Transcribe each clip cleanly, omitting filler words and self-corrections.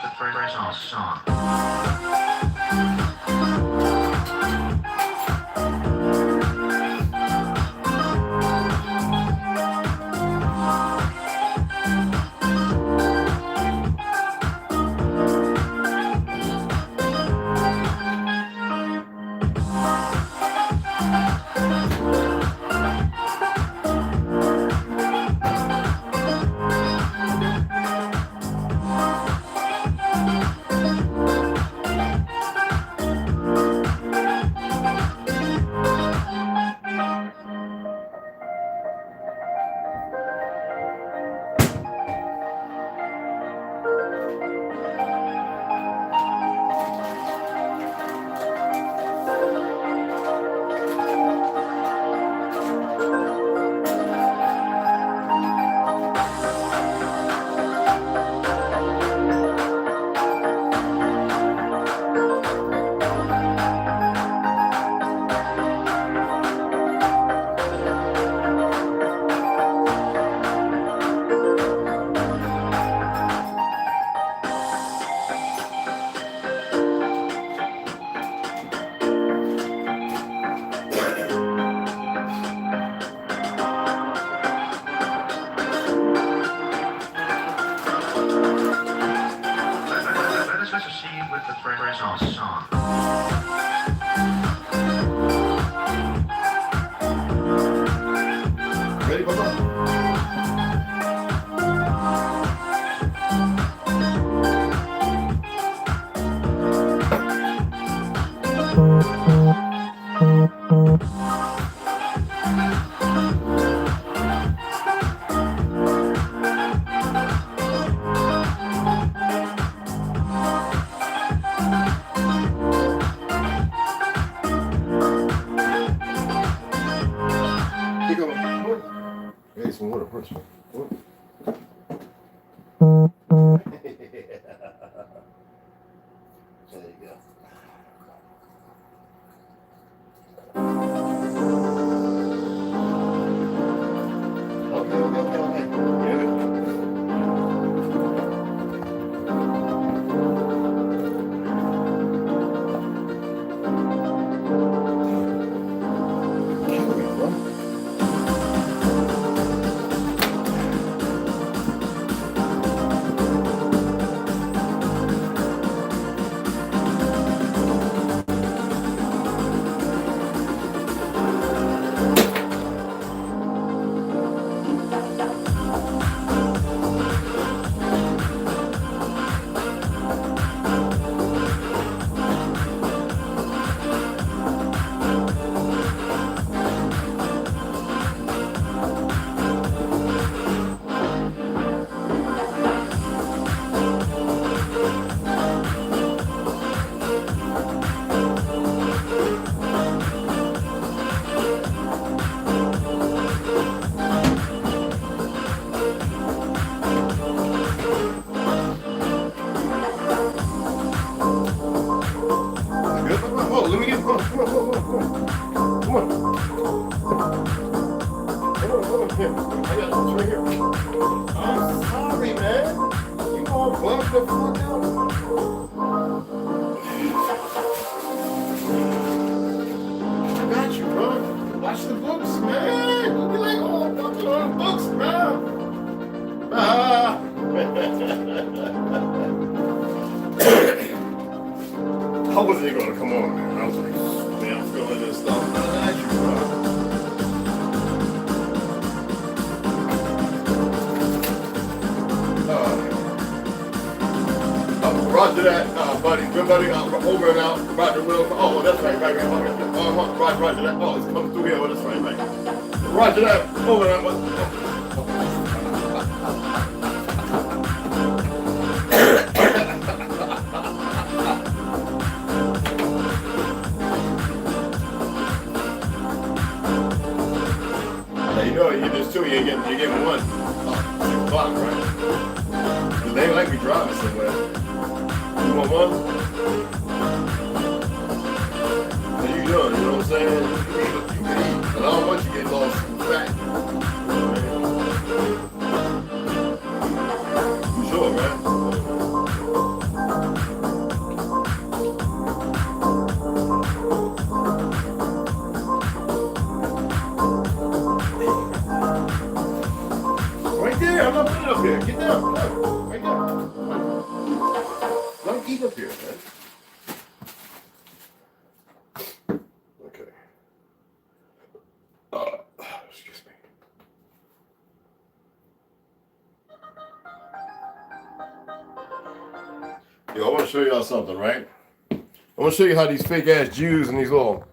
with the first song. Some water first. There you go. Okay. How was it going to come on, man? I was like, man, I'm feeling this stuff. Roger that, buddy. Good buddy. Over and out. Roger Will. Oh, that's right. Roger that. Oh, it's coming through here. Oh, that's right. Roger that. Over and out. You get this too, you're getting one. 6 o'clock, right? Because they like me driving somewhere. You want one? What you doing? You know what I'm saying? You can eat. And I don't want you to get lost in fat. You sure, man? to show y'all something, right? I'm going to show you how these fake-ass Jews and these little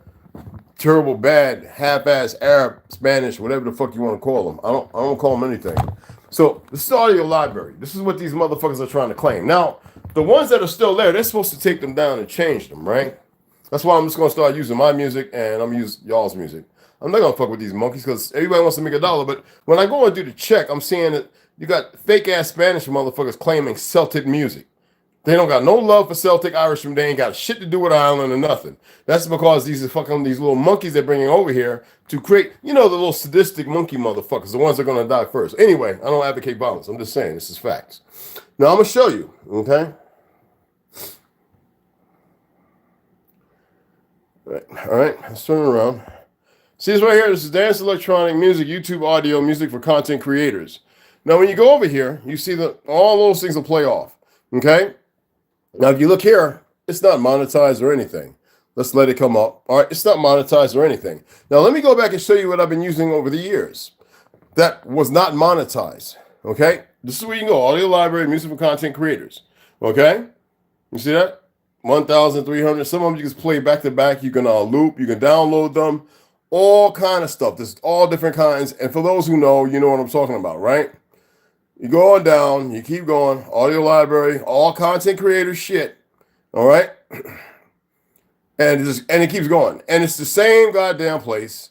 terrible, bad, half-ass Arab, Spanish, whatever the fuck you want to call them. I don't call them anything. So this is audio library. This is what these motherfuckers are trying to claim. Now, the ones that are still there, they're supposed to take them down and change them, right? That's why I'm just going to start using my music and I'm going to use y'all's music. I'm not going to fuck with these monkeys because everybody wants to make $1. But when I go and do the check, I'm seeing that you got fake-ass Spanish motherfuckers claiming Celtic music. They don't got no love for Celtic Irishmen. They ain't got shit to do with Ireland or nothing. That's because these little monkeys they're bringing over here to create, the little sadistic monkey motherfuckers, the ones that are going to die first. Anyway, I don't advocate violence. I'm just saying this is facts. Now I'm going to show you, okay? All right, let's turn it around. See this right here? This is dance, electronic music, YouTube audio, music for content creators. Now, when you go over here, you see that all those things will play off, okay? Now, if you look here, it's not monetized or anything. Let's let it come up. All right, it's not monetized or anything. Now, let me go back and show you what I've been using over the years that was not monetized, okay? This is where you can go, audio library, music for content creators, okay? You see that? 1,300. Some of them you just play back to back. You can loop. You can download them. All kind of stuff. There's all different kinds. And for those who know, you know what I'm talking about, right? You go on down. You keep going. Audio library. All content creator shit. All right? And it keeps going. And it's the same goddamn place.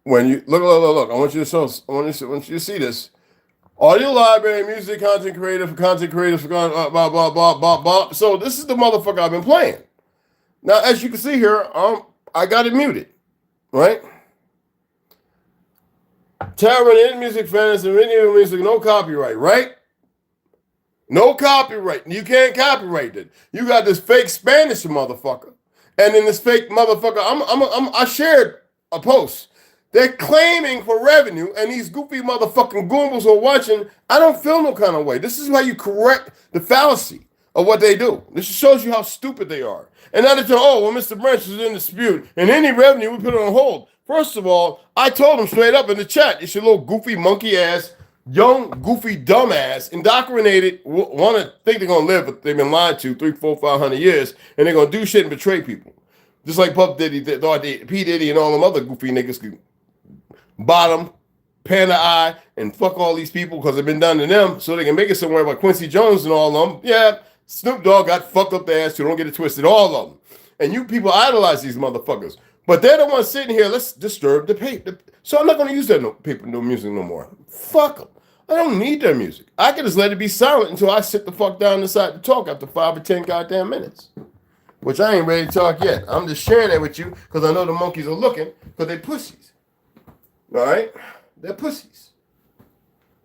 When you look. I want you to see this. Audio library, music, content creator for content creators for blah, blah, blah, blah, blah. So this is the motherfucker I've been playing. Now, as you can see here, I got it muted, right? Tavern in music fans and video music, no copyright, right? No copyright. You can't copyright it. You got this fake Spanish motherfucker, and then this fake motherfucker. I shared a post. They're claiming for revenue, and these goofy motherfucking Goombas are watching. I don't feel no kind of way. This is how you correct the fallacy of what they do. This shows you how stupid they are. And now they tell, Mr. Branch is in dispute, and any revenue we put it on hold. First of all, I told them straight up in the chat, it's your little goofy monkey ass, young goofy dumbass, indoctrinated, want to think they're gonna live, but they've been lied to 300, 400, 500 years, and they're gonna do shit and betray people, just like Puff Diddy, P Diddy, and all them other goofy niggas could. Bottom, Panda Eye, and fuck all these people because they've been done to them so they can make it somewhere like Quincy Jones and all of them. Yeah, Snoop Dogg got fucked up the ass too. Don't get it twisted. All of them. And you people idolize these motherfuckers. But they're the ones sitting here, let's disturb the paper. So I'm not going to use their music no more. Fuck them. I don't need their music. I can just let it be silent until I sit the fuck down inside to talk after 5 or 10 goddamn minutes. Which I ain't ready to talk yet. I'm just sharing that with you because I know the monkeys are looking because they pussies. All right, they're pussies.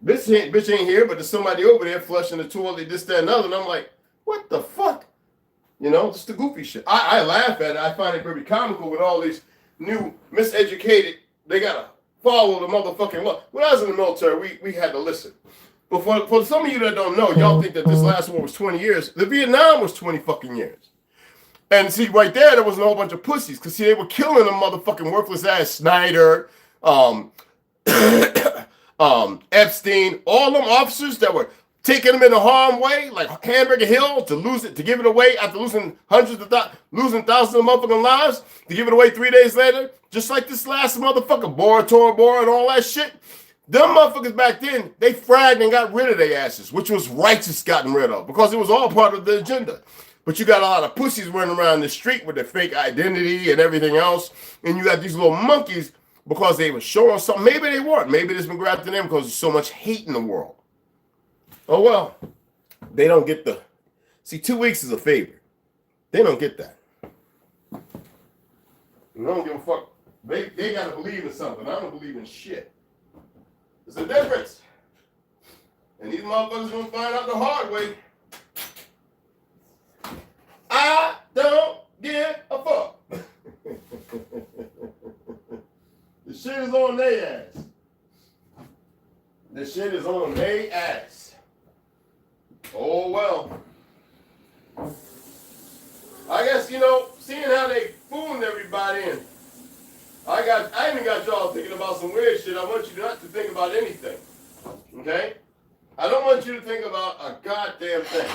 Bitch ain't here, but there's somebody over there flushing the toilet, this, that, and other. And I'm like, what the fuck? Just the goofy shit. I laugh at it. I find it very comical with all these new miseducated. They gotta follow the motherfucking law. When I was in the military, we had to listen. But for some of you that don't know, y'all think that this last war was 20 years. The Vietnam was 20 fucking years. And see, right there was a whole bunch of pussies. Because see, they were killing them motherfucking worthless ass Snyder. Epstein, all them officers that were taking them in a harm way, like Hamburger Hill, to give it away after losing thousands of motherfucking lives, to give it away 3 days later, just like this last motherfucker, Bora and all that shit. Them motherfuckers back then, they fragged and got rid of their asses, which was righteous gotten rid of, because it was all part of the agenda. But you got a lot of pussies running around the street with their fake identity and everything else, and you got these little monkeys because they were showing something. Maybe they weren't. Maybe it's been grabbed to them because there's so much hate in the world. Oh, well. They don't get the... See, 2 weeks is a favor. They don't get that. They don't give a fuck. They got to believe in something. I don't believe in shit. There's a difference. And these motherfuckers going to find out the hard way. I don't give a fuck. The shit is on their ass. The shit is on their ass. Oh, well. I guess, seeing how they fooling everybody and I even got y'all thinking about some weird shit. I want you not to think about anything. Okay? I don't want you to think about a goddamn thing.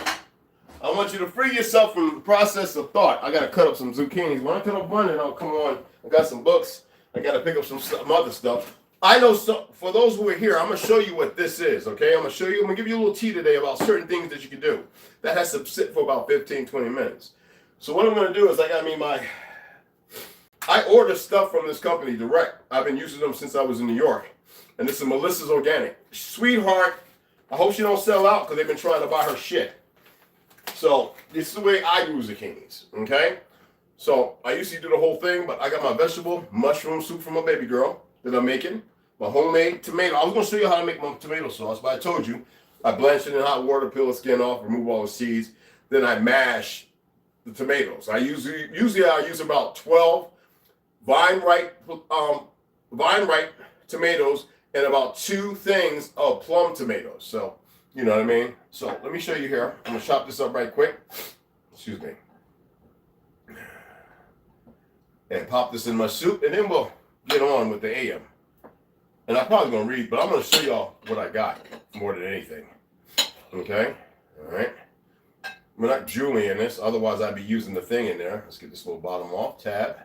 I want you to free yourself from the process of thought. I got to cut up some zucchinis. When I cut up one, I'll come on. I got some books. I got to pick up some other stuff. I know, for those who are here, I'm going to show you what this is, okay? I'm going to give you a little tea today about certain things that you can do. That has to sit for about 15, 20 minutes. So what I'm going to do is I order stuff from this company direct. I've been using them since I was in New York. And this is Melissa's Organic. Sweetheart, I hope she don't sell out because they've been trying to buy her shit. So this is the way I use zucchinis, okay? So I used to do the whole thing, but I got my vegetable mushroom soup from my baby girl that I'm making. My homemade tomato. I was going to show you how to make my tomato sauce, but I told you I blanch it in hot water, peel the skin off, remove all the seeds. Then I mash the tomatoes. I usually use about 12 vine ripe tomatoes and about 2 things of plum tomatoes. So, you know what I mean? So let me show you here. I'm going to chop this up right quick. Excuse me. And pop this in my soup, and then we'll get on with the AM. And I'm probably going to read, but I'm going to show y'all what I got more than anything. Okay? All right. We're not julienne this, otherwise I'd be using the thing in there. Let's get this little bottom off. Tab.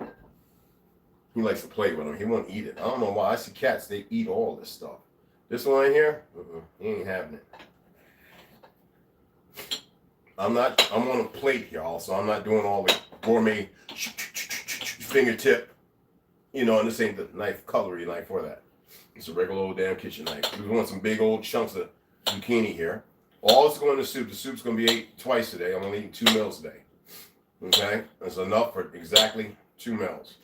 He likes to play with them. He won't eat it. I don't know why. I see cats, they eat all this stuff. This one here, he ain't having it. I'm on a plate, y'all, so I'm not doing all the gourmet fingertip. You know, and this ain't the knife, cutlery knife for that. It's a regular old damn kitchen knife. We want some big old chunks of zucchini here. All it's going to soup. The soup's going to be ate twice today. I'm only eating 2 meals a day. Okay? That's enough for exactly 2 meals.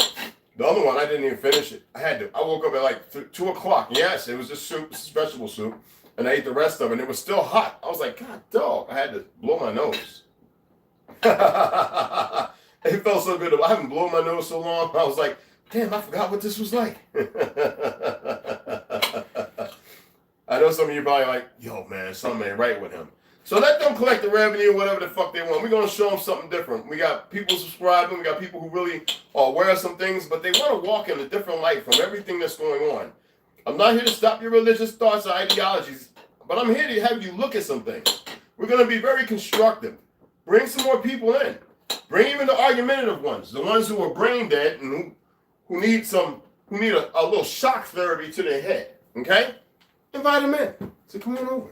The other one, I didn't even finish it. I woke up at like 2 o'clock. Yes, it was just soup, vegetable soup. And I ate the rest of it, and it was still hot. I was like, God, dog. I had to blow my nose. It felt so good. I haven't blown my nose so long. I was like, damn, I forgot what this was like. I know some of you probably like, yo, man, something ain't right with him. So let them collect the revenue, whatever the fuck they want. We're going to show them something different. We got people subscribing. We got people who really are aware of some things, but they want to walk in a different light from everything that's going on. I'm not here to stop your religious thoughts or ideologies, but I'm here to have you look at some things. We're going to be very constructive. Bring some more people in. Bring even the argumentative ones, the ones who are brain dead and who need a little shock therapy to their head. Okay? Invite them in. So come on over.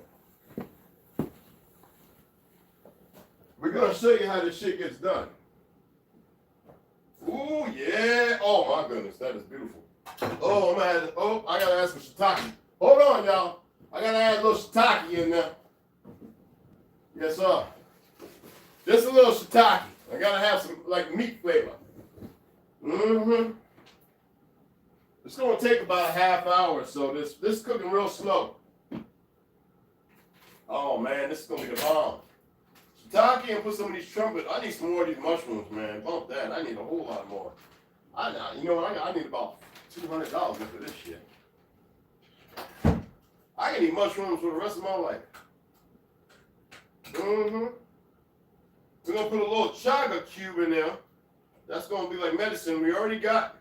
We're going to show you how this shit gets done. Ooh, yeah. Oh, my goodness. That is beautiful. Oh, man. Oh, I got to add some shiitake. Hold on, y'all. I got to add a little shiitake in there. Yes, sir. Just a little shiitake. I got to have some, like, meat flavor. Mm-hmm. It's going to take about a half hour, so this is cooking real slow. Oh, man, this is going to be the bomb. Shiitake and put some of these trumpets. I need some more of these mushrooms, man. Bump that. I need a whole lot more. You know what? I need about $200 for this shit. I can eat mushrooms for the rest of my life. Mm-hmm. We're going to put a little chaga cube in there. That's going to be like medicine. We already got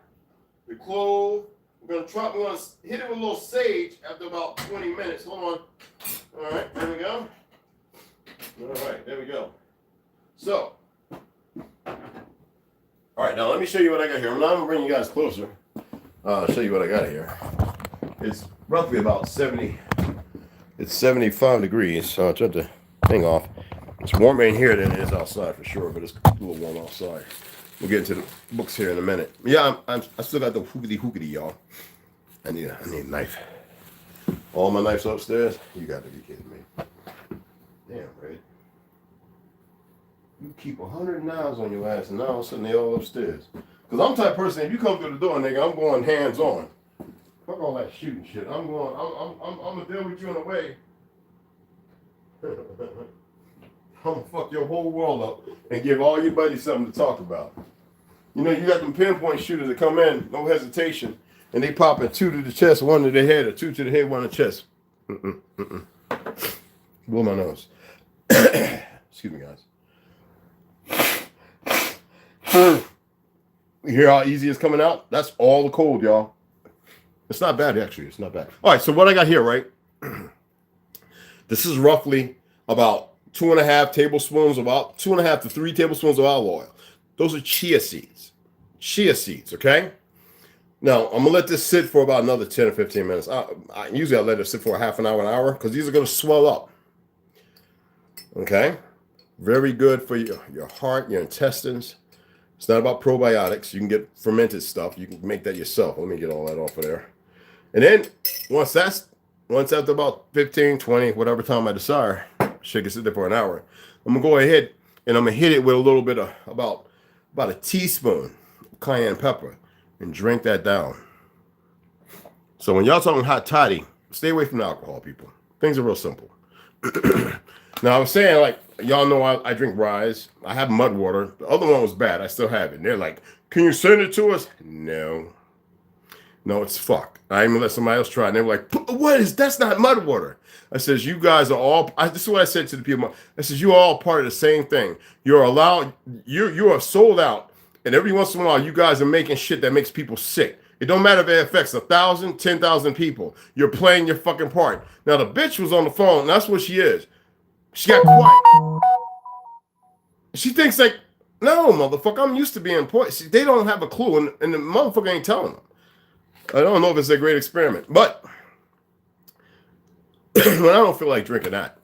the clove. We're going to hit it with a little sage after about 20 minutes. Hold on. All right, there we go. All right, there we go. So, all right, now let me show you what I got here. I'm not going to bring you guys closer. I'll show you what I got here. It's roughly about 75 degrees, so I'll turn the thing off. It's warmer in here than it is outside for sure, but it's a little warm outside. We'll get into the books here in a minute. Yeah, I still got the hookity, y'all. I need a knife. All my knives upstairs? You got to be kidding me. Damn, Red. You keep 100 knives on your ass, and now all of a sudden they all upstairs. Because I'm the type of person, if you come through the door, nigga, I'm going hands on. Fuck all that shooting shit. I'm gonna deal with you in a way. I'm gonna fuck your whole world up and give all your buddies something to talk about. You know, you got them pinpoint shooters that come in, no hesitation, and they pop at 2 to the chest, 1 to the head, or 2 to the head, 1 to the chest. Blow my nose. Excuse me, guys. You hear how easy it's coming out? That's all the cold, y'all. It's not bad, actually. It's not bad. All right, so what I got here, right? This is roughly about 2.5 tablespoons of 2.5 to 3 tablespoons of olive oil. Those are chia seeds. Chia seeds, okay? Now, I'm going to let this sit for about another 10 or 15 minutes. Usually I let it sit for a half an hour, because these are going to swell up. Okay? Very good for your heart, your intestines. It's not about probiotics. You can get fermented stuff. You can make that yourself. Let me get all that off of there. And then once after about 15, 20, whatever time I desire, shake it sit there for an hour, I'm going to go ahead and I'm going to hit it with a little bit of about a teaspoon of cayenne pepper and drink that down. So when y'all talking hot toddy, stay away from the alcohol, people. Things are real simple. Now, I was saying, like, y'all know I drink Rise. I have mud water. The other one was bad. I still have it. And they're like, can you send it to us? No, it's fuck. I even let somebody else try it. And they were like, that's not mud water. I says, you guys are all, this is what I said to the people. I says, you are all part of the same thing. You are sold out. And every once in a while, you guys are making shit that makes people sick. It don't matter if it affects 1,000, 10,000 people. You're playing your fucking part. Now, the bitch was on the phone. And that's what she is. She got quiet. She thinks like, no, motherfucker, I'm used to being poisoned. See, they don't have a clue, and the motherfucker ain't telling them. I don't know if it's a great experiment, but when I don't feel like drinking that,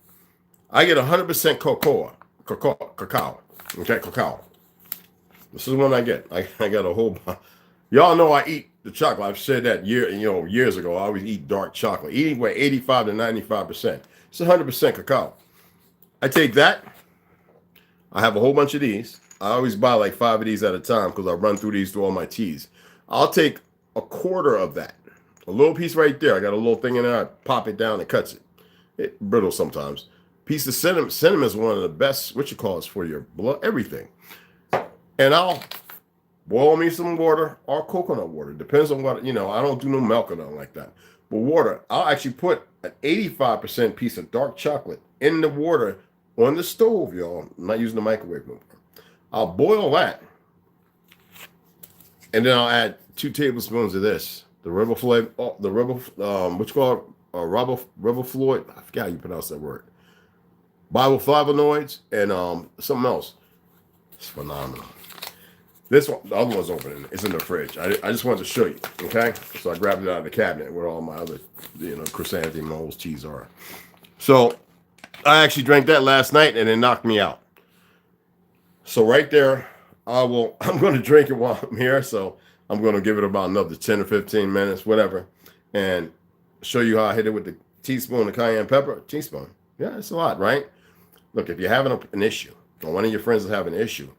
I get 100% cacao. Okay, cacao. This is one I get. I got a whole. Y'all know I eat the chocolate. I've said that years ago. I always eat dark chocolate. Eating where 85 to 95%. It's 100% cacao. I take that. I have a whole bunch of these. I always buy like 5 of these at a time because I run through these through all my teas. I'll take a quarter of that. A little piece right there. I got a little thing in there. I pop it down and cuts it. It's brittle sometimes. Piece of cinnamon. Cinnamon is one of the best, for your blood, everything. And I'll boil me some water or coconut water. Depends on what, I don't do no milk or nothing like that. But water, I'll actually put an 85% piece of dark chocolate in the water on the stove, y'all. I'm not using the microwave no more. I'll boil that. And then I'll add 2 tablespoons of this. The riboflavin, riboflavin, I forgot how you pronounce that word. Bioflavonoids and something else. It's phenomenal. This one, the other one's open. It's in the fridge. I just wanted to show you, okay? So I grabbed it out of the cabinet where all my other, chrysanthemum molds, cheese are. So I actually drank that last night and it knocked me out. So right there, I'm going to drink it while I'm here. So I'm going to give it about another 10 or 15 minutes, whatever, and show you how I hit it with the teaspoon of cayenne pepper. Teaspoon. Yeah, it's a lot, right? Look, if you're having an issue, or one of your friends is having an issue,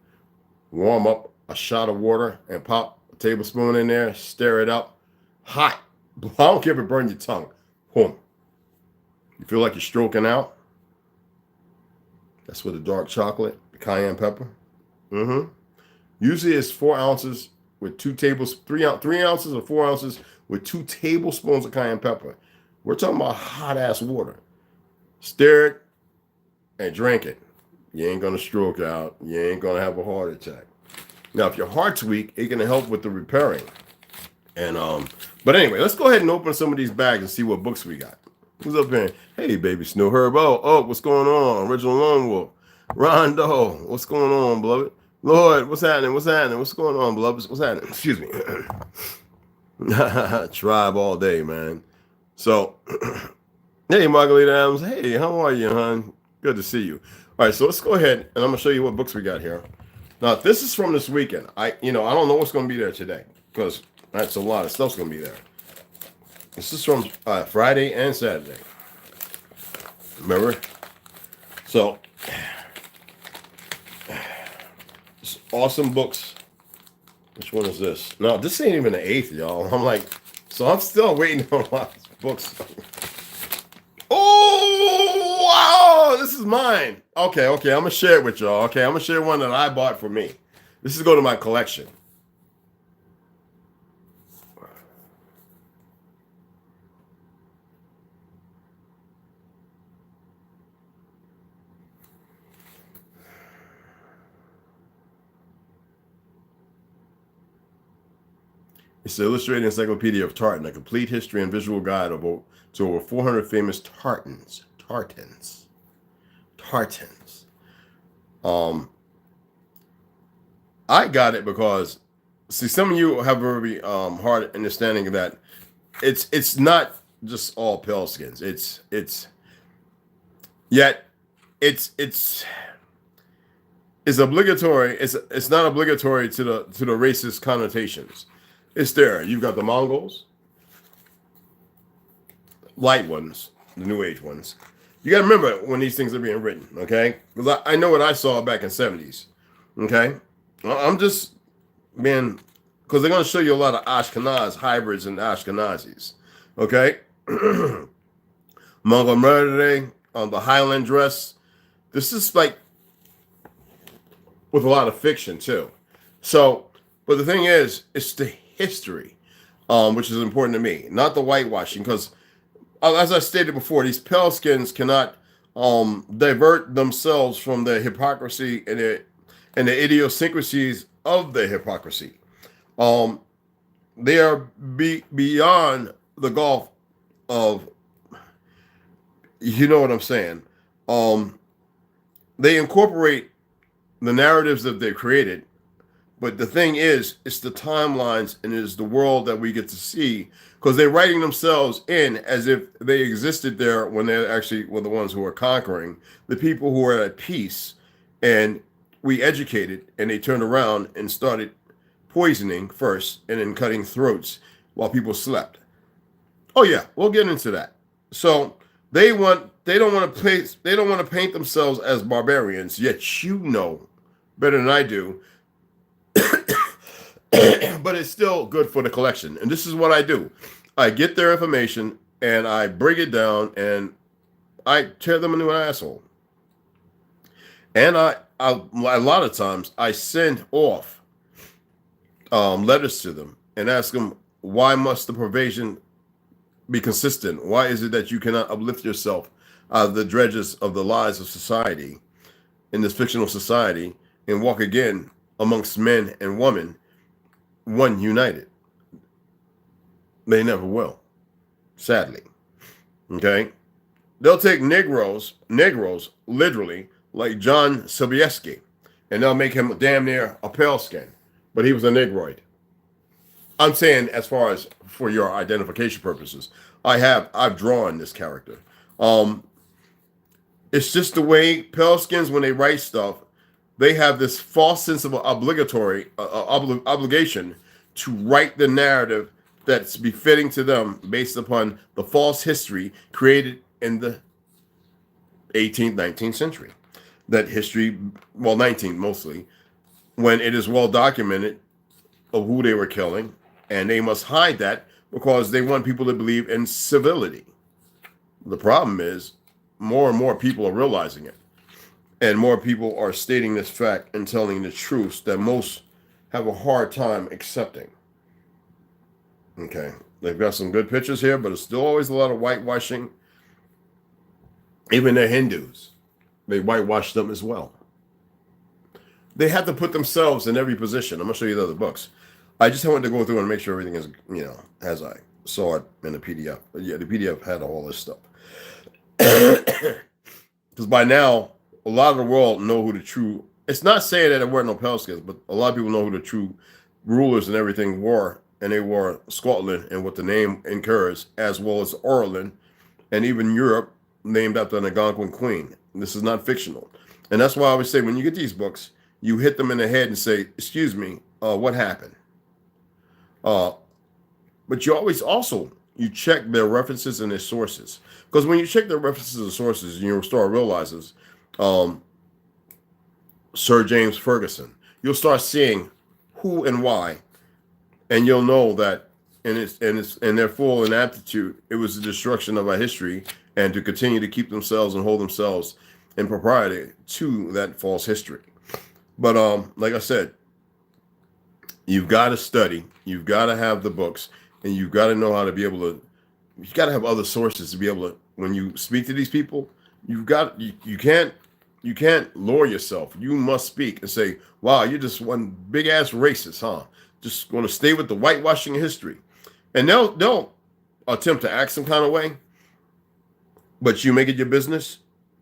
warm up a shot of water and pop a tablespoon in there, stir it up. Hot. I don't care if it burns your tongue. Boom. You feel like you're stroking out? That's with the dark chocolate, the cayenne pepper. Usually it's 4 ounces with 3 ounces or 4 ounces with 2 tablespoons of cayenne pepper. We're talking about hot ass water. Stir it and drink it. You ain't gonna stroke out. You ain't gonna have a heart attack. Now, if your heart's weak, it can help with the repairing. And but anyway, let's go ahead and open some of these bags and see what books we got. Who's up here? Hey, baby Snow Herb. Oh, what's going on? Original Lone Wolf. Rondo, what's going on, beloved? Lord, what's happening? What's going on, beloved? What's happening? Excuse me. Tribe all day, man. So, hey, Margarita Adams. Hey, how are you, hon? Good to see you. All right, so let's go ahead and I'm gonna show you what books we got here. Now, this is from this weekend. I don't know what's gonna be there today because that's a lot of stuff's gonna be there. This is from Friday and Saturday. Remember? So, awesome books. Which one is this? No, this ain't even the 8th, y'all. I'm still waiting on a lot of books. Oh, wow, this is mine. Okay, I'm gonna share it with y'all. Okay, I'm gonna share one that I bought for me. This is go to my collection. It's the Illustrated Encyclopedia of Tartan, a complete history and visual guide to over 400 famous tartans. Tartans. I got it because, see, some of you have a very hard understanding of that. It's not just all pale skins. Yet it's obligatory. It's not obligatory to the racist connotations. It's there. You've got the Mongols, light ones, the New Age ones. You got to remember when these things are being written, okay? Because I know what I saw back in the 70s, okay? I'm just being, because they're going to show you a lot of Ashkenaz hybrids and Ashkenazis, okay? Mongol murder, the Highland dress. This is like with a lot of fiction too. So, but the thing is, it's the history, which is important to me, not the whitewashing, because as I stated before, these pale skins cannot divert themselves from the hypocrisy and the idiosyncrasies of the hypocrisy. They are beyond the gulf of, you know what I'm saying. They incorporate the narratives that they've created, but the thing is, it's the timelines and it's the world that we get to see, because they're writing themselves in as if they existed there when they actually were the ones who were conquering, the people who were at peace, and we educated, and they turned around and started poisoning first and then cutting throats while people slept. Oh yeah, we'll get into that. So they don't want to paint themselves as barbarians, yet you know better than I do. But it's still good for the collection. And this is what I do. I get their information and I break it down and I tear them a new asshole. And I a lot of times I send off letters to them and ask them, why must the provision be consistent? Why is it that you cannot uplift yourself out of the dredges of the lies of society in this fictional society and walk again amongst men and women, one united? They never will, sadly. Okay? They'll take Negroes literally, like John Sobieski, and they'll make him damn near a pale skin, but he was a Negroid. I'm saying, as far as for your identification purposes, I've drawn this character. It's just the way pale skins, when they write stuff, they have this false sense of obligatory obligation to write the narrative that's befitting to them based upon the false history created in the 18th, 19th century. That history, well, 19th mostly, when it is well documented of who they were killing, and they must hide that because they want people to believe in civility. The problem is more and more people are realizing it, and more people are stating this fact and telling the truths that most have a hard time accepting. Okay, they've got some good pictures here, but it's still always a lot of whitewashing. Even the Hindus, they whitewash them as well. They have to put themselves in every position. I'm going to show you the other books. I just wanted to go through and make sure everything is, as I saw it in the PDF. But yeah, the PDF had all this stuff. Because by now, a lot of the world know who the true, it's not saying that there weren't no pale skins, but a lot of people know who the true rulers and everything were. And they were Scotland and what the name incurs, as well as Ireland, and even Europe, named after an Algonquin queen. This is not fictional. And that's why I always say, when you get these books, you hit them in the head and say, excuse me, what happened? But you always you check their references and their sources. Because when you check their references and sources, you'll start realizing Sir James Ferguson. You'll start seeing who and why, and you'll know that in their full inaptitude, it was the destruction of our history, and to continue to keep themselves and hold themselves in propriety to that false history. But like I said, you've got to study, you've got to have the books, and you've got to know how to be able to, you've got to have other sources to be able to, when you speak to these people, you can't lower yourself. You must speak and say, wow, you're just one big ass racist, huh? Just going to stay with the whitewashing history. And they'll attempt to act some kind of way, but you make it your business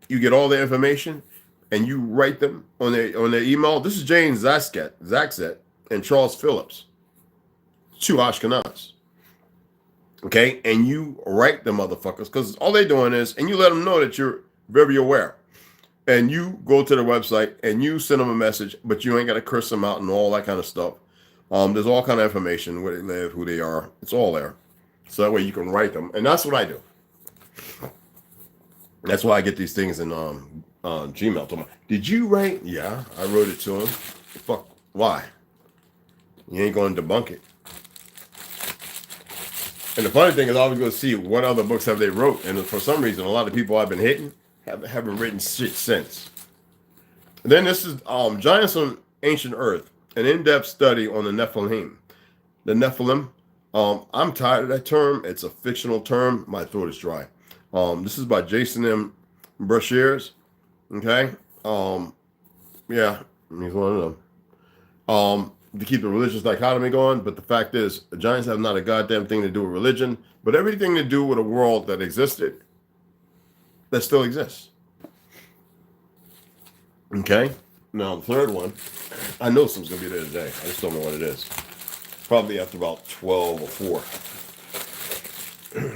you get all the information, and you write them on their email. This is James Zaxet and Charles Phillips, two Ashkenaz. Okay, and you write the motherfuckers because all they're doing is, and you let them know that you're very aware. And you go to the website and you send them a message, but you ain't got to curse them out and all that kind of stuff. There's all kind of information, where they live, who they are. It's all there. So that way you can write them. And that's what I do. That's why I get these things in Gmail. Did you write? Yeah, I wrote it to him. Fuck, why? You ain't going to debunk it. And the funny thing is, I always go see what other books have they wrote. And for some reason, a lot of people I've been hitting haven't written shit since. And then this is Giants on Ancient Earth, an in-depth study on the Nephilim. The Nephilim. I'm tired of that term. It's a fictional term. My throat is dry. This is by Jason M. Brashears. Okay. Yeah, he's one of them. To keep the religious dichotomy going, but the fact is, the Giants have not a goddamn thing to do with religion, but everything to do with a world that existed, that still exists. Okay. Now the third one, I know something's gonna be there today. I just don't know what it is. Probably after about 12 or 4.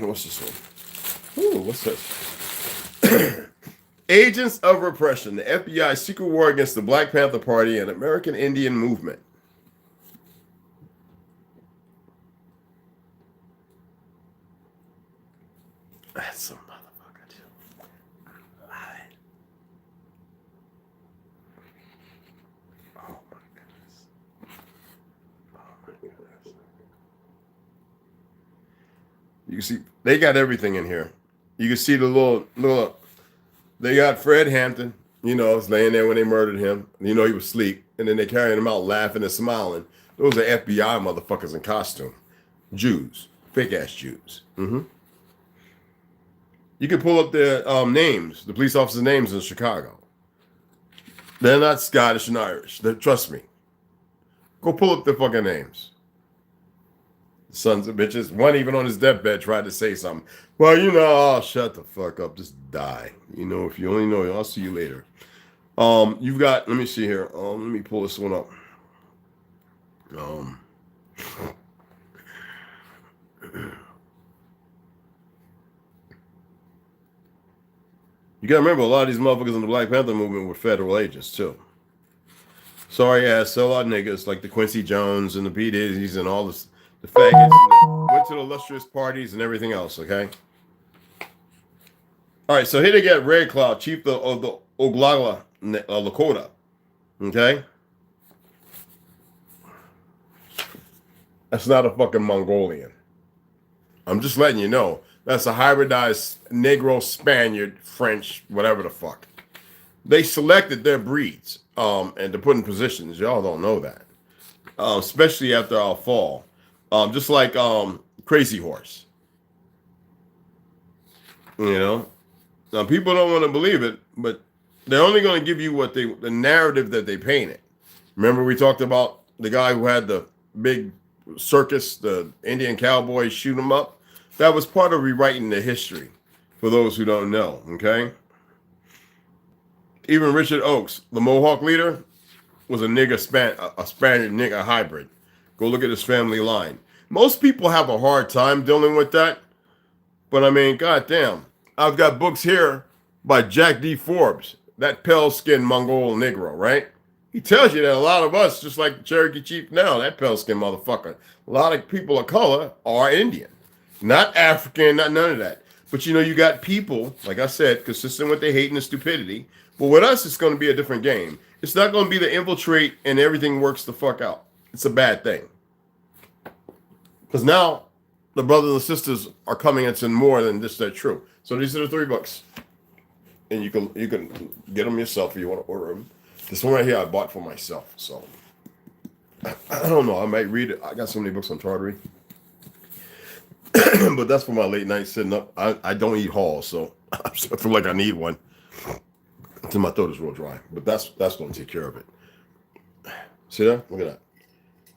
What's this one? Ooh, what's this? Agents of Repression, the FBI secret war against the Black Panther Party and American Indian Movement. That's some motherfucker too. Oh my goodness. Oh my goodness. You can see they got everything in here. You can see the little. They got Fred Hampton. You know, was laying there when they murdered him. You know he was asleep, and then they carrying him out, laughing and smiling. Those are FBI motherfuckers in costume, Jews, fake ass Jews. Mm-hmm. You can pull up their names, the police officers' names in Chicago. They're not Scottish and Irish. Trust me. Go pull up their fucking names. Sons of bitches. One even on his deathbed tried to say something. Well, you know, oh, shut the fuck up. Just die. You know, if you only know, I'll see you later. You've got, let me see here. Let me pull this one up. You gotta remember, a lot of these motherfuckers in the Black Panther movement were federal agents too. Sorry ass sellout niggas like the Quincy Jones and the P. Diddy's and all this, the faggots, went to the illustrious parties and everything else, okay? All right, so here they get Red Cloud, chief of the Oglala Lakota, okay? That's not a fucking Mongolian. I'm just letting you know. That's a hybridized Negro, Spaniard, French, whatever the fuck. They selected their breeds and to put in positions. Y'all don't know that. Especially after our fall. Just like Crazy Horse. You know? Now, people don't want to believe it, but they're only going to give you what the narrative that they painted. Remember we talked about the guy who had the big circus, the Indian cowboys shoot him up? That was part of rewriting the history, for those who don't know, okay? Even Richard Oakes, the Mohawk leader, was a Spaniard nigger hybrid. Go look at his family line. Most people have a hard time dealing with that, but I mean, goddamn. I've got books here by Jack D. Forbes, that pale-skinned Mongol Negro, right? He tells you that a lot of us, just like the Cherokee Chief now, that pale-skinned motherfucker, a lot of people of color are Indian. Not African, not none of that. But you know, you got people, like I said, consistent with their hate and the stupidity. But with us, it's going to be a different game. It's not going to be the infiltrate and everything works the fuck out. It's a bad thing. Because now the brothers and sisters are coming into more than just that true. So these are the 3 books. And you can get them yourself if you want to order them. This one right here I bought for myself. So I don't know. I might read it. I got so many books on chartering. But that's for my late night sitting up. I don't eat Halls, so I feel like I need one until my throat is real dry. But that's going to take care of it. See that? Look at that.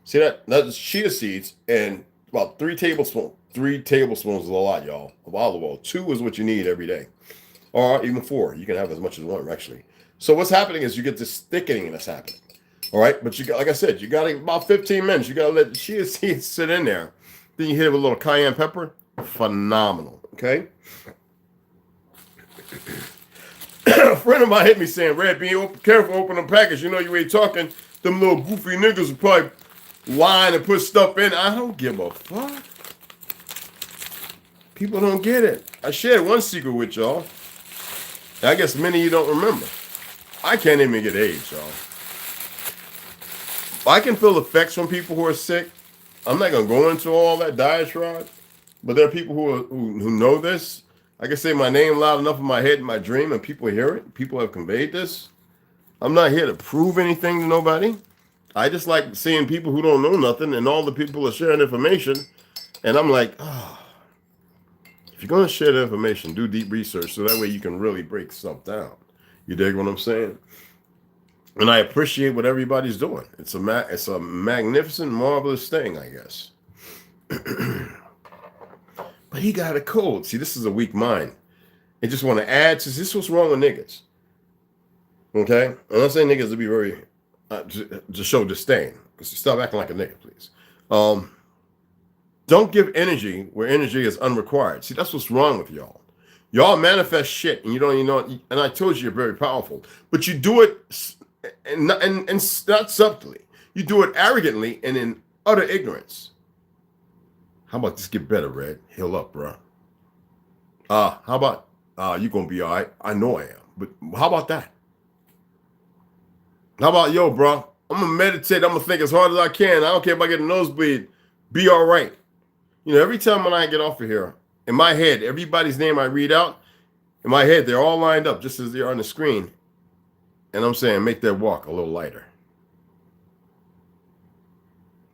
See that? That's chia seeds and about 3 tablespoons. 3 tablespoons is a lot, y'all, of olive oil. 2 is what you need every day. or even 4. You can have as much as 1, actually. So what's happening is you get this thickening that's happening. All right, but you got, like I said, you got about 15 minutes. You got to let the chia seeds sit in there. Then you hit it with a little cayenne pepper. Phenomenal. Okay. A friend of mine hit me saying, "Red, be careful opening the package. You know you ain't talking. Them little goofy niggas will probably line and put stuff in." I don't give a fuck. People don't get it. I shared one secret with y'all. I guess many of you don't remember. I can't even get AIDS, y'all. I can feel effects from people who are sick. I'm not gonna go into all that diatribe, but there are people who know this. I can say my name loud enough in my head in my dream, and people hear it. People have conveyed this. I'm not here to prove anything to nobody. I just like seeing people who don't know nothing, and all the people are sharing information. And I'm like, oh, if you're going to share the information, do deep research so that way you can really break stuff down. You dig what I'm saying? And I appreciate what everybody's doing. It's a magnificent, marvelous thing, I guess. But he got a cold. See, this is a weak mind. They just want to add to this. Is what's wrong with niggas. Okay? I'm not saying niggas to be very, to show disdain. Stop acting like a nigga, please. Don't give energy where energy is unrequired. See, that's what's wrong with y'all. Y'all manifest shit, and you don't even know it. And I told you you're very powerful. But you do it and not subtly. You do it arrogantly and in utter ignorance. How about this get better, Red? Heal up, bro. How about you gonna be all right? I know I am. But how about that? How about, yo, bro? I'm gonna meditate. I'm gonna think as hard as I can. I don't care if I get a nosebleed. Be all right. You know, every time when I get off of here, in my head, everybody's name I read out, in my head, they're all lined up just as they are on the screen. And I'm saying, make their walk a little lighter.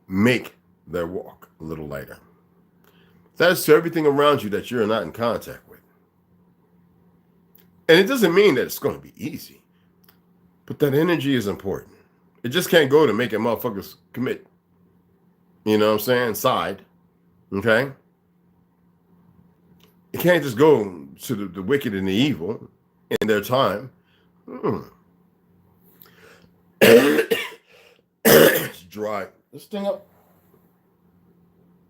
Make their walk a little lighter. That is to everything around you that you're not in contact with. And it doesn't mean that it's going to be easy. But that energy is important. It just can't go to making motherfuckers commit. You know what I'm saying? Side. Okay? It can't just go to the wicked and the evil in their time. It's dry. This thing up.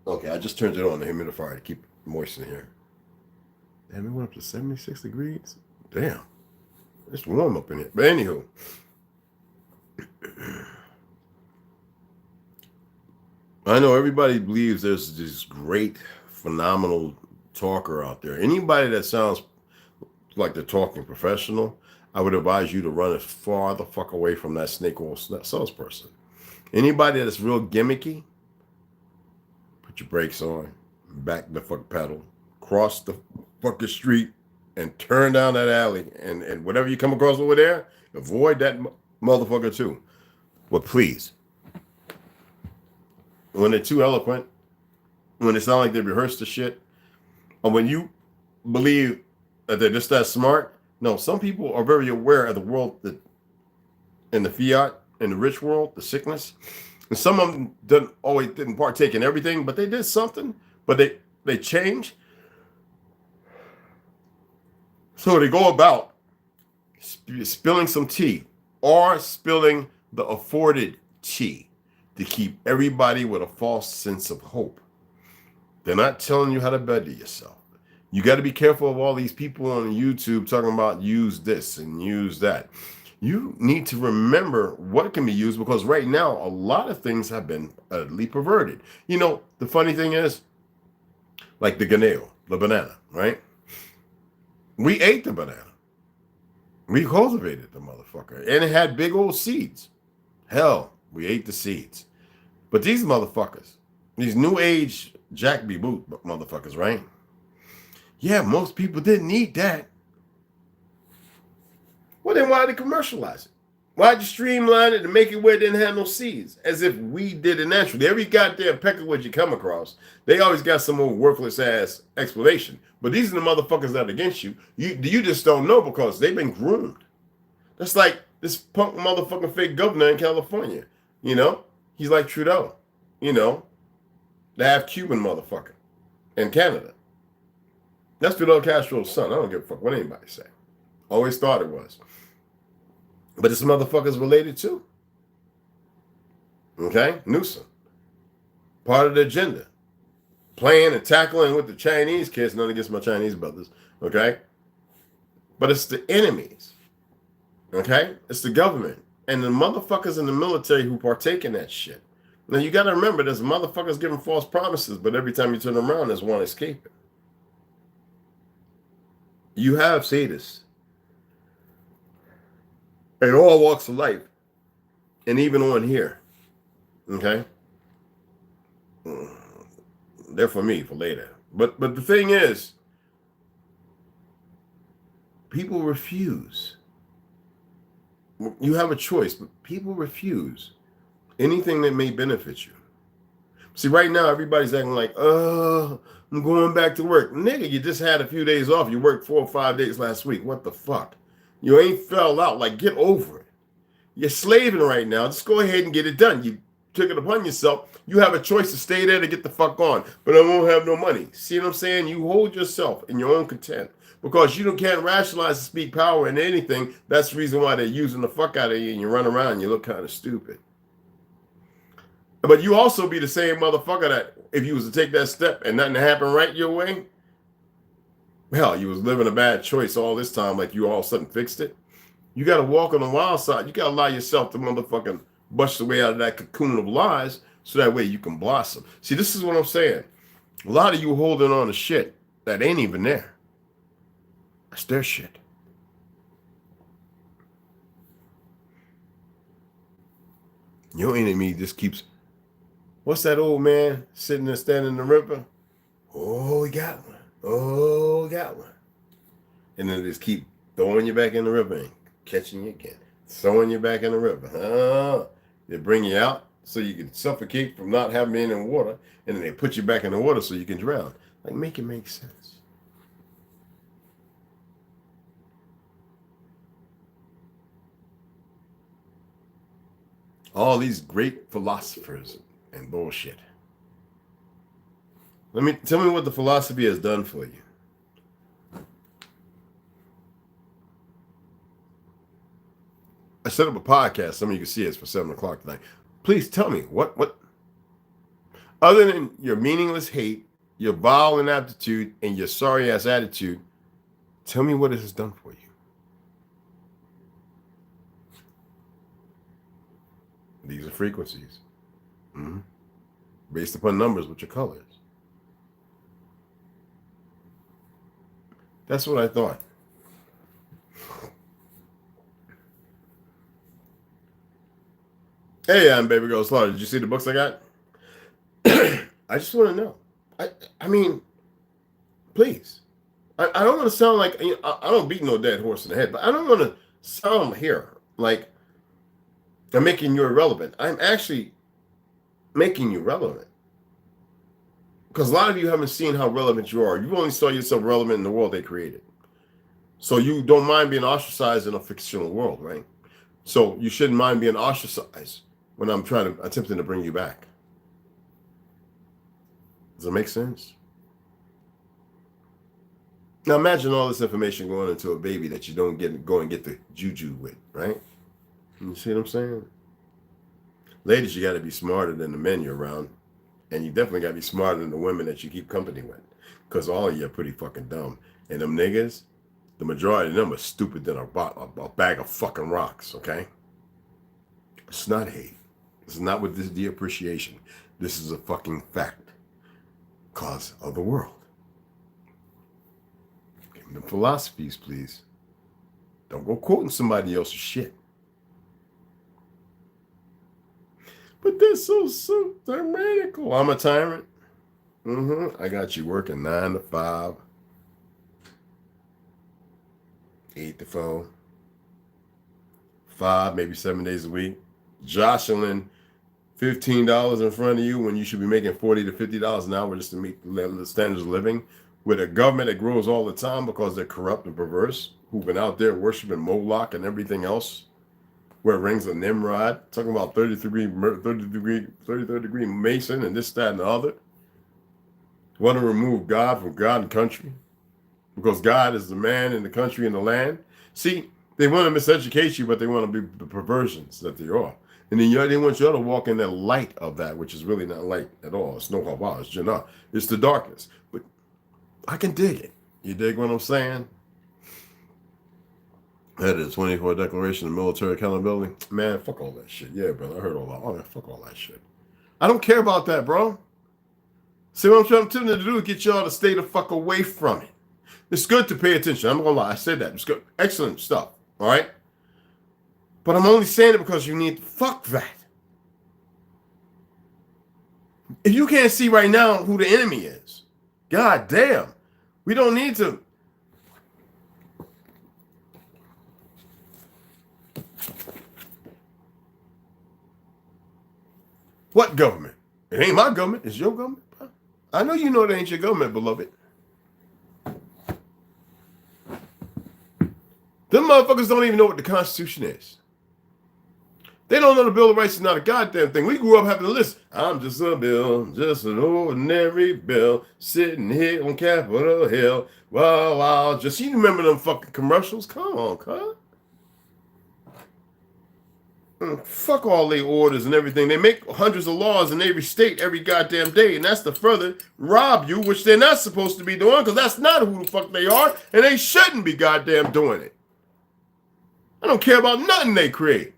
Okay, I just turned it on, the humidifier, to keep it moist in here. Damn, it went up to 76 degrees. Damn. It's warm up in here. But anywho. I know everybody believes there's this great, phenomenal talker out there. Anybody that sounds like they're talking professional, I would advise you to run as far the fuck away from that snake oil salesperson. Anybody that's real gimmicky, put your brakes on, back the fuck pedal, cross the fucking street, and turn down that alley. And whatever you come across over there, avoid that motherfucker too. But please, when they're too eloquent, when it sounds like they rehearsed the shit, or when you believe that they're just that smart, no, some people are very aware of the world that in the fiat, in the rich world, the sickness. And some of them didn't partake in everything, but they did something, but they change. So they go about spilling some tea or spilling the afforded tea to keep everybody with a false sense of hope. They're not telling you how to better yourself. You got to be careful of all these people on YouTube talking about use this and use that. You need to remember what can be used, because right now a lot of things have been utterly perverted. You know, the funny thing is, like the ganeo, the banana, right? We ate the banana. We cultivated the motherfucker, and it had big old seeds. Hell, we ate the seeds. But these motherfuckers, these new age Jack B. Boot motherfuckers, right? Yeah, most people didn't eat that. Well, then why'd they commercialize it? Why'd you streamline it and make it where it didn't have no seeds? As if we did it naturally. Every goddamn peck of what you come across, they always got some old worthless ass explanation. But these are the motherfuckers that are against you. You just don't know because they've been groomed. That's like this punk motherfucking fake governor in California. You know? He's like Trudeau. You know? The half Cuban motherfucker in Canada. That's Fidel Castro's son. I don't give a fuck what anybody say. Always thought it was. But this motherfucker's related too. Okay? Newsom. Part of the agenda. Playing and tackling with the Chinese kids. None against my Chinese brothers. Okay? But it's the enemies. Okay? It's the government. And the motherfuckers in the military who partake in that shit. Now you got to remember, there's motherfuckers giving false promises, but every time you turn around, there's one escaping. You have sadists in all walks of life, and even on here. Okay? They're for me for later. But the thing is, people refuse. You have a choice, but people refuse anything that may benefit you. See, right now, everybody's acting like, oh, I'm going back to work. Nigga, you just had a few days off. You worked 4 or 5 days last week. What the fuck? You ain't fell out. Like, get over it. You're slaving right now. Just go ahead and get it done. You took it upon yourself. You have a choice to stay there to get the fuck on. But I won't have no money. See what I'm saying? You hold yourself in your own content. Because you can't rationalize and speak power in anything. That's the reason why they're using the fuck out of you and you run around and you look kind of stupid. But you also be the same motherfucker that if you was to take that step and nothing happened right your way, hell, you was living a bad choice all this time like you all of a sudden fixed it. You got to walk on the wild side. You got to allow yourself to motherfucking bust your way out of that cocoon of lies so that way you can blossom. See, this is what I'm saying. A lot of you holding on to shit that ain't even there. That's their shit. Your enemy just keeps, what's that old man sitting there standing in the river? Oh, he got one. Oh, he got one. And then they just keep throwing you back in the river and catching you again. Throwing you back in the river. They bring you out so you can suffocate from not having been in water. And then they put you back in the water so you can drown. Like, make it make sense. All these great philosophers and bullshit. Tell me what the philosophy has done for you. I set up a podcast. Some of you can see it's for 7 o'clock tonight. Please tell me what other than your meaningless hate, your vile inaptitude, and your sorry ass attitude, tell me what it has done for you. These are frequencies. Based upon numbers with your colors. That's what I thought. Hey, I'm Baby Girl Slaughter. Did you see the books I got? I just want to know. I mean, please. I don't want to sound like, I don't beat no dead horse in the head, but I don't want to sound here like I'm making you irrelevant. I'm actually making you relevant. Because a lot of you haven't seen how relevant you are. You only saw yourself relevant in the world they created. So you don't mind being ostracized in a fictional world, right? So you shouldn't mind being ostracized when I'm attempting to bring you back. Does that make sense? Now imagine all this information going into a baby that you don't go and get the juju with, right? You see what I'm saying? Ladies, you got to be smarter than the men you're around. And you definitely got to be smarter than the women that you keep company with. Because all of you are pretty fucking dumb. And them niggas, the majority of them are stupid than a bag of fucking rocks, okay? It's not hate. It's not with this de-appreciation. This is a fucking fact. Cause of the world. Give them philosophies, please. Don't go quoting somebody else's shit. But they're so tyrannical. I'm a tyrant. I got you working 9 to 5, 8 to 4, 5, maybe 7 days a week. Jostling $15 in front of you when you should be making $40 to $50 an hour just to meet the standards of living. With a government that grows all the time because they're corrupt and perverse, who've been out there worshiping Moloch and everything else. Wear rings of Nimrod, talking about 33rd degree Mason and this, that, and the other. Want to remove God from God and country because God is the man in the country and the land. See, they want to miseducate you, but they want to be the perversions that they are. And then they want you to walk in the light of that, which is really not light at all. It's no hava, it's Jannah. It's the darkness. But I can dig it. You dig what I'm saying? That is 24 Declaration of Military Accountability. Man, fuck all that shit. Yeah, brother, I heard all that. Oh, fuck all that shit. I don't care about that, bro. See what I'm trying to do? Get y'all to stay the fuck away from it. It's good to pay attention. I'm not gonna lie. I said that. It's good. Excellent stuff. All right? But I'm only saying it because you need to fuck that. If you can't see right now who the enemy is, god damn, we don't need to. What government? It ain't my government. It's your government. I know you know it ain't your government, beloved. Them motherfuckers don't even know what the Constitution is. They don't know the Bill of Rights is not a goddamn thing. We grew up having to listen. I'm just a bill, just an ordinary bill, sitting here on Capitol Hill. Wow, just you remember them fucking commercials? Come on, cuz. Fuck all their orders and everything. They make hundreds of laws in every state every goddamn day, and that's to further rob you, which they're not supposed to be doing, because that's not who the fuck they are, and they shouldn't be goddamn doing it. I don't care about nothing they create.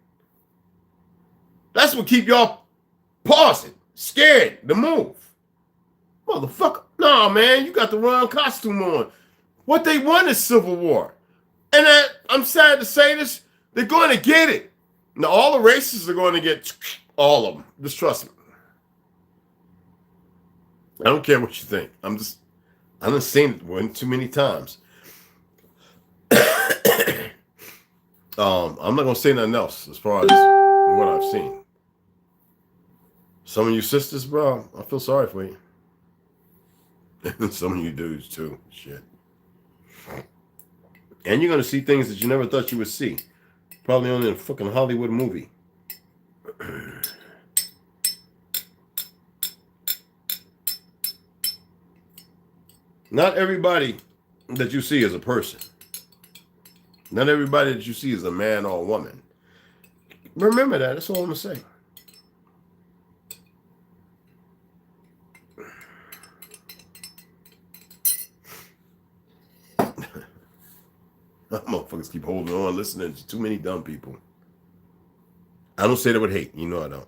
That's what keep y'all pausing, scared to move. Motherfucker. Nah, man, you got the wrong costume on. What they want is civil war. And I'm sad to say this, they're going to get it. Now, all the races are going to get all of them. Just trust me. I don't care what you think. I'm just seen it one too many times. I'm not going to say nothing else as far as what I've seen. Some of you sisters, bro, I feel sorry for you. And some of you dudes, too. Shit. And you're going to see things that you never thought you would see. Probably only in a fucking Hollywood movie. Not everybody that you see is a person. Not everybody that you see is a man or a woman. Remember that. That's all I'm going to say. Motherfuckers keep holding on, listening to too many dumb people. I don't say that with hate. You know I don't.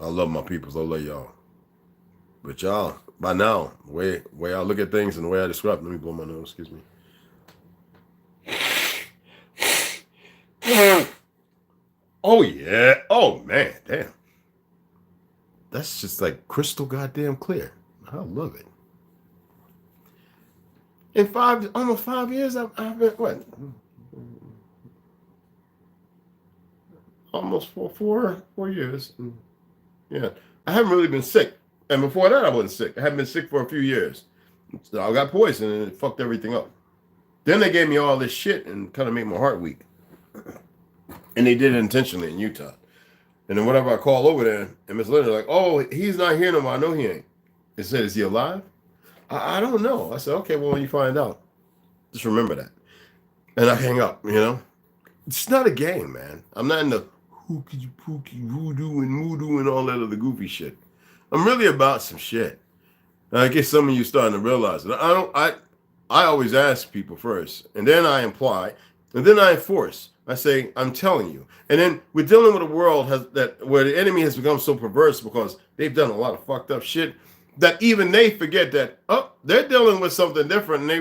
I love my peoples. I love y'all. But y'all, by now, the way I look at things and the way I describe, let me blow my nose, excuse me. Oh, yeah. Oh, man. Damn. That's just like crystal goddamn clear. I love it. In almost 5 years, I've been, what? Almost four years. Yeah. I haven't really been sick. And before that, I wasn't sick. I haven't been sick for a few years. So I got poisoned and it fucked everything up. Then they gave me all this shit and kind of made my heart weak. And they did it intentionally in Utah. And then whenever I call over there, and Miss Linda's like, oh, he's not here no more. I know he ain't. They said, is he alive? I don't know. I said, okay, well, when you find out, just remember that. And I hang up, you know? It's not a game, man. I'm not in the hooky pooky voodoo and moodoo and all that other goofy shit. I'm really about some shit. And I guess some of you starting to realize it. I always ask people first, and then I imply, and then I enforce. I say, I'm telling you. And then we're dealing with a world where the enemy has become so perverse because they've done a lot of fucked up shit that even they forget that, oh, they're dealing with something different, and they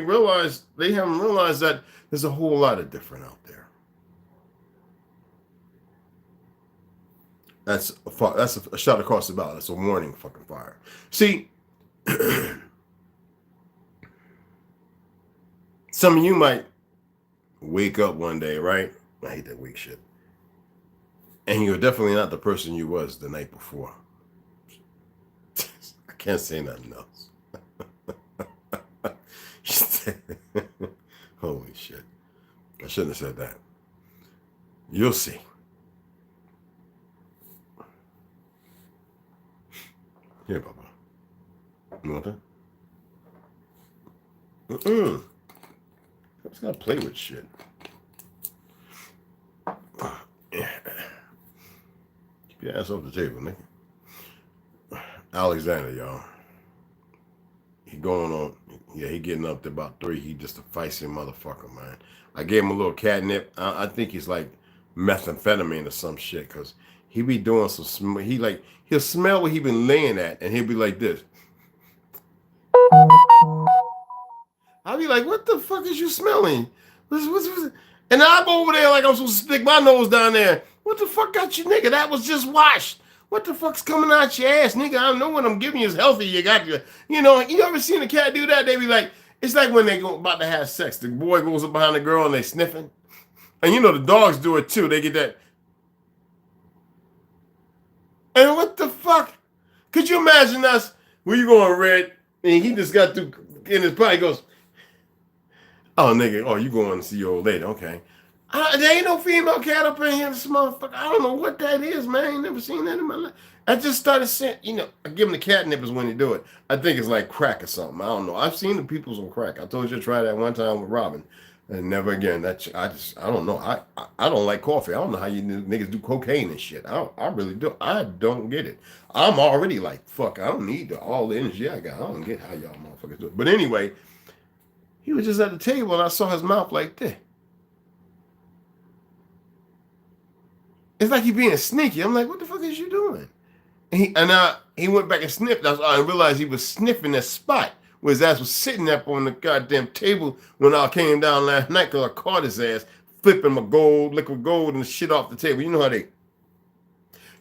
haven't realized that there's a whole lot of different out there. That's a shot across the bow. That's a warning fucking fire. See, some of you might wake up one day, right? I hate that weak shit. And you're definitely not the person you was the night before. I can't say nothing else. Holy shit. I shouldn't have said that. You'll see. Here, Papa. You want that? I just gotta play with shit. Keep your ass off the table, nigga. Alexander, y'all. He going on. Yeah, he getting up to about 3. He just a feisty motherfucker, man. I gave him a little catnip. I think he's like methamphetamine or some shit, because he be doing some. He'll smell what he been laying at, and he'll be like this. I'll be like, what the fuck is you smelling? What's? And I go over there like I'm supposed to stick my nose down there. What the fuck got you, nigga? That was just washed. What the fuck's coming out your ass, nigga? I know what I'm giving you is healthy. You got your, you ever seen a cat do that? They be like, it's like when they go about to have sex. The boy goes up behind the girl and they sniffing. And the dogs do it too. They get that. And what the fuck? Could you imagine us? Where you going, Red? And he just got through in his body. He goes, oh, nigga, oh, you going to see your old lady. Okay. There ain't no female cat up in here, this motherfucker. I don't know what that is, man. I ain't never seen that in my life. I just started saying, I give them the catnippers when they do it. I think it's like crack or something. I don't know. I've seen the peoples on crack. I told you to try that one time with Robin. And never again. I don't know. I don't like coffee. I don't know how you niggas do cocaine and shit. I really do. I don't get it. I'm already like, fuck, I don't need all the energy I got. I don't get how y'all motherfuckers do it. But anyway, he was just at the table and I saw his mouth like this. It's like he being sneaky. I'm like, what the fuck is you doing? And he went back and sniffed. I realized he was sniffing that spot where his ass was sitting up on the goddamn table when I came down last night, because I caught his ass flipping my liquid gold and shit off the table. You know how they...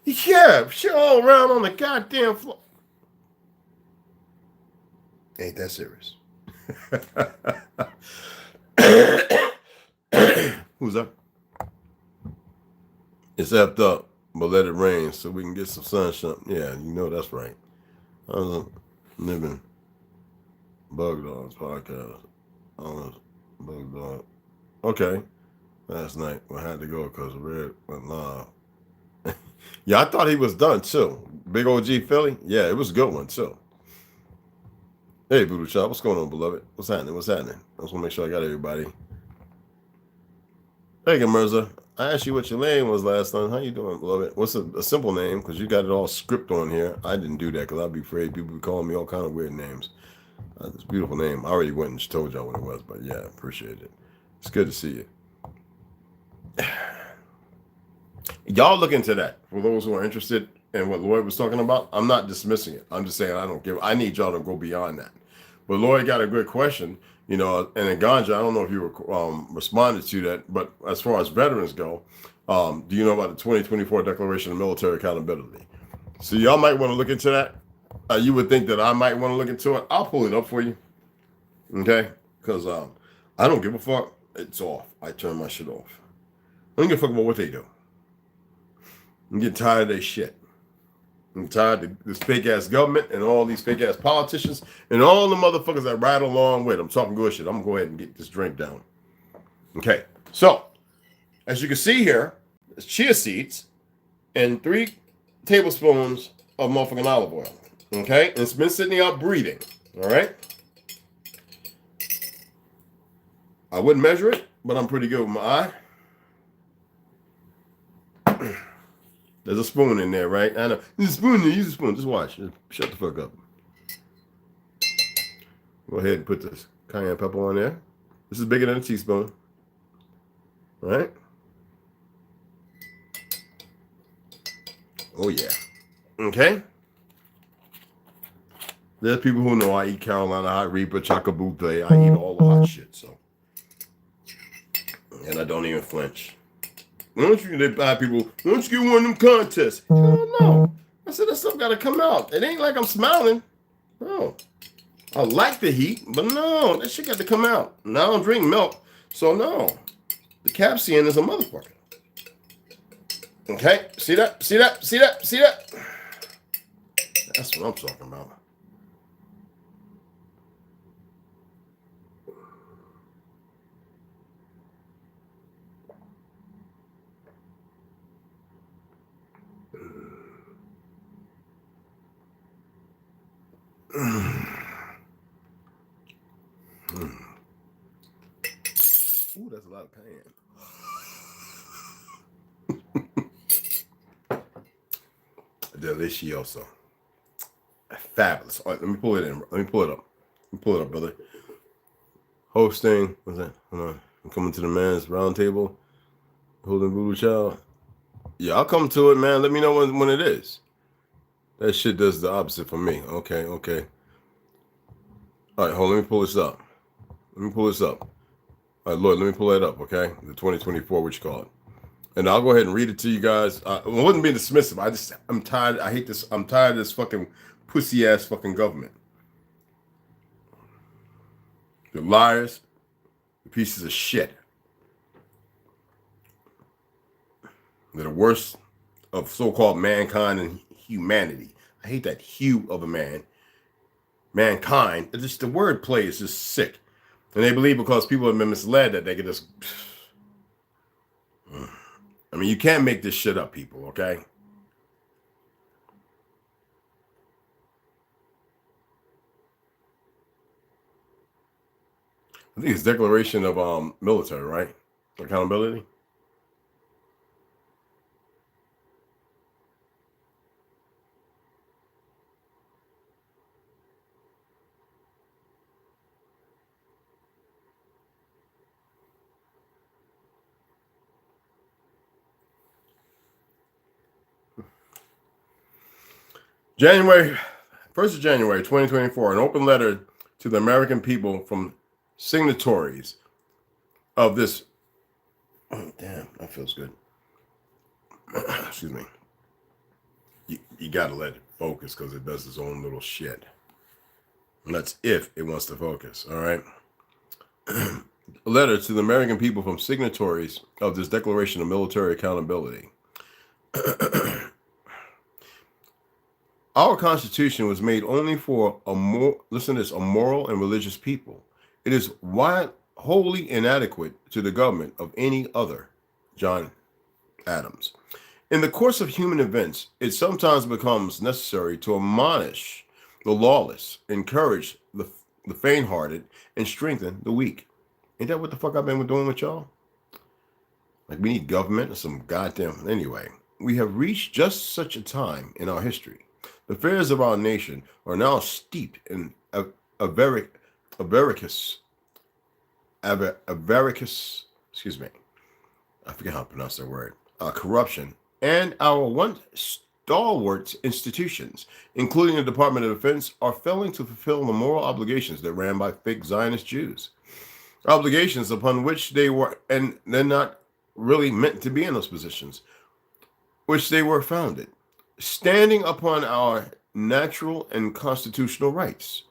Yeah, shit all around on the goddamn floor. Ain't that serious. Who's up? It's effed up, but let it rain so we can get some sunshine. Yeah, that's right. I was living Bug Dogs podcast. I was Bug Dog. Okay. Last night I had to go because Red went live. Yeah, I thought he was done too. Big OG Philly. Yeah, it was a good one too. Hey, Voodoo Shop, what's going on, beloved? What's happening? I just want to make sure I got everybody. Hey, Mirza. I asked you what your name was last time. How you doing, beloved? What's a simple name? Because you got it all script on here. I didn't do that because I'd be afraid people would be calling me all kind of weird names. It's a beautiful name. I already went and told y'all what it was, but yeah, appreciate it. It's good to see you. Y'all look into that. For those who are interested in what Lloyd was talking about, I'm not dismissing it. I'm just saying I need y'all to go beyond that. But Lloyd got a good question. And in Ganja, I don't know if you responded to that, but as far as veterans go, do you know about the 2024 Declaration of Military Accountability? So y'all might want to look into that. You would think that I might want to look into it. I'll pull it up for you. Okay? Because I don't give a fuck. It's off. I turn my shit off. I don't give a fuck about what they do. I'm getting tired of their shit. I'm tired of this fake-ass government and all these fake-ass politicians and all the motherfuckers that ride along with them talking good shit. I'm going to go ahead and get this drink down. Okay. So, as you can see here, it's chia seeds and 3 tablespoons of motherfucking olive oil. Okay? And it's been sitting out breathing. All right? I wouldn't measure it, but I'm pretty good with my eye. There's a spoon in there, right? I know. There's a spoon there. Use a spoon. Just watch. Just shut the fuck up. Go ahead and put this cayenne pepper on there. This is bigger than a teaspoon. All right? Oh, yeah. Okay? There's people who know I eat Carolina Hot Reaper, Chocobutte. I eat all the hot shit, so. And I don't even flinch. Why don't you buy people? Why don't you get one of them contests? Hell no. I said that stuff got to come out. It ain't like I'm smiling. No. I like the heat, but no, that shit got to come out. Now I don't drink milk, so no. The capsaicin is a motherfucker. Okay? See that? See that? See that? See that? That's what I'm talking about. That's a lot of pain. Delicioso. Fabulous. All right, let me pull it in. Let me pull it up. Let me pull it up, brother. Hosting. What's that? Hold on. I'm coming to the man's round table. Holding Voodoo Child. Yeah, I'll come to it, man. Let me know when it is. That shit does the opposite for me. Okay. All right, hold on. Let me pull this up. All right, Lloyd, let me pull that up, okay? The 2024, what you call it. And I'll go ahead and read it to you guys. I wasn't being dismissive. I'm tired. I hate this. I'm tired of this fucking pussy-ass fucking government. The liars, the pieces of shit. They're the worst of so-called mankind and humanity. I hate that hue of a man. Mankind. Just the wordplay is just sick. And they believe because people have been misled that they can just... I mean, you can't make this shit up, people, okay? I think it's Declaration of Military, right? Accountability. January 1st of January 2024, an open letter to the American people from signatories of this. Oh, damn, that feels good. Excuse me. You got to let it focus because it does its own little shit. And that's if it wants to focus, all right? A letter to the American people from signatories of this Declaration of Military Accountability. Our Constitution was made only for a moral and religious people. It is wholly inadequate to the government of any other. John Adams. In the course of human events, it sometimes becomes necessary to admonish the lawless, encourage the faint-hearted, and strengthen the weak. Ain't that what the fuck I've been doing with y'all? Like, we need government or some goddamn... Anyway, we have reached just such a time in our history. The affairs of our nation are now steeped in avaricious, excuse me, I forget how to pronounce that word, corruption, and our once stalwart institutions, including the Department of Defense, are failing to fulfill the moral obligations that ran by fake Zionist Jews. Obligations upon which they were, and they're not really meant to be in those positions, which they were founded. Standing upon our natural and constitutional rights.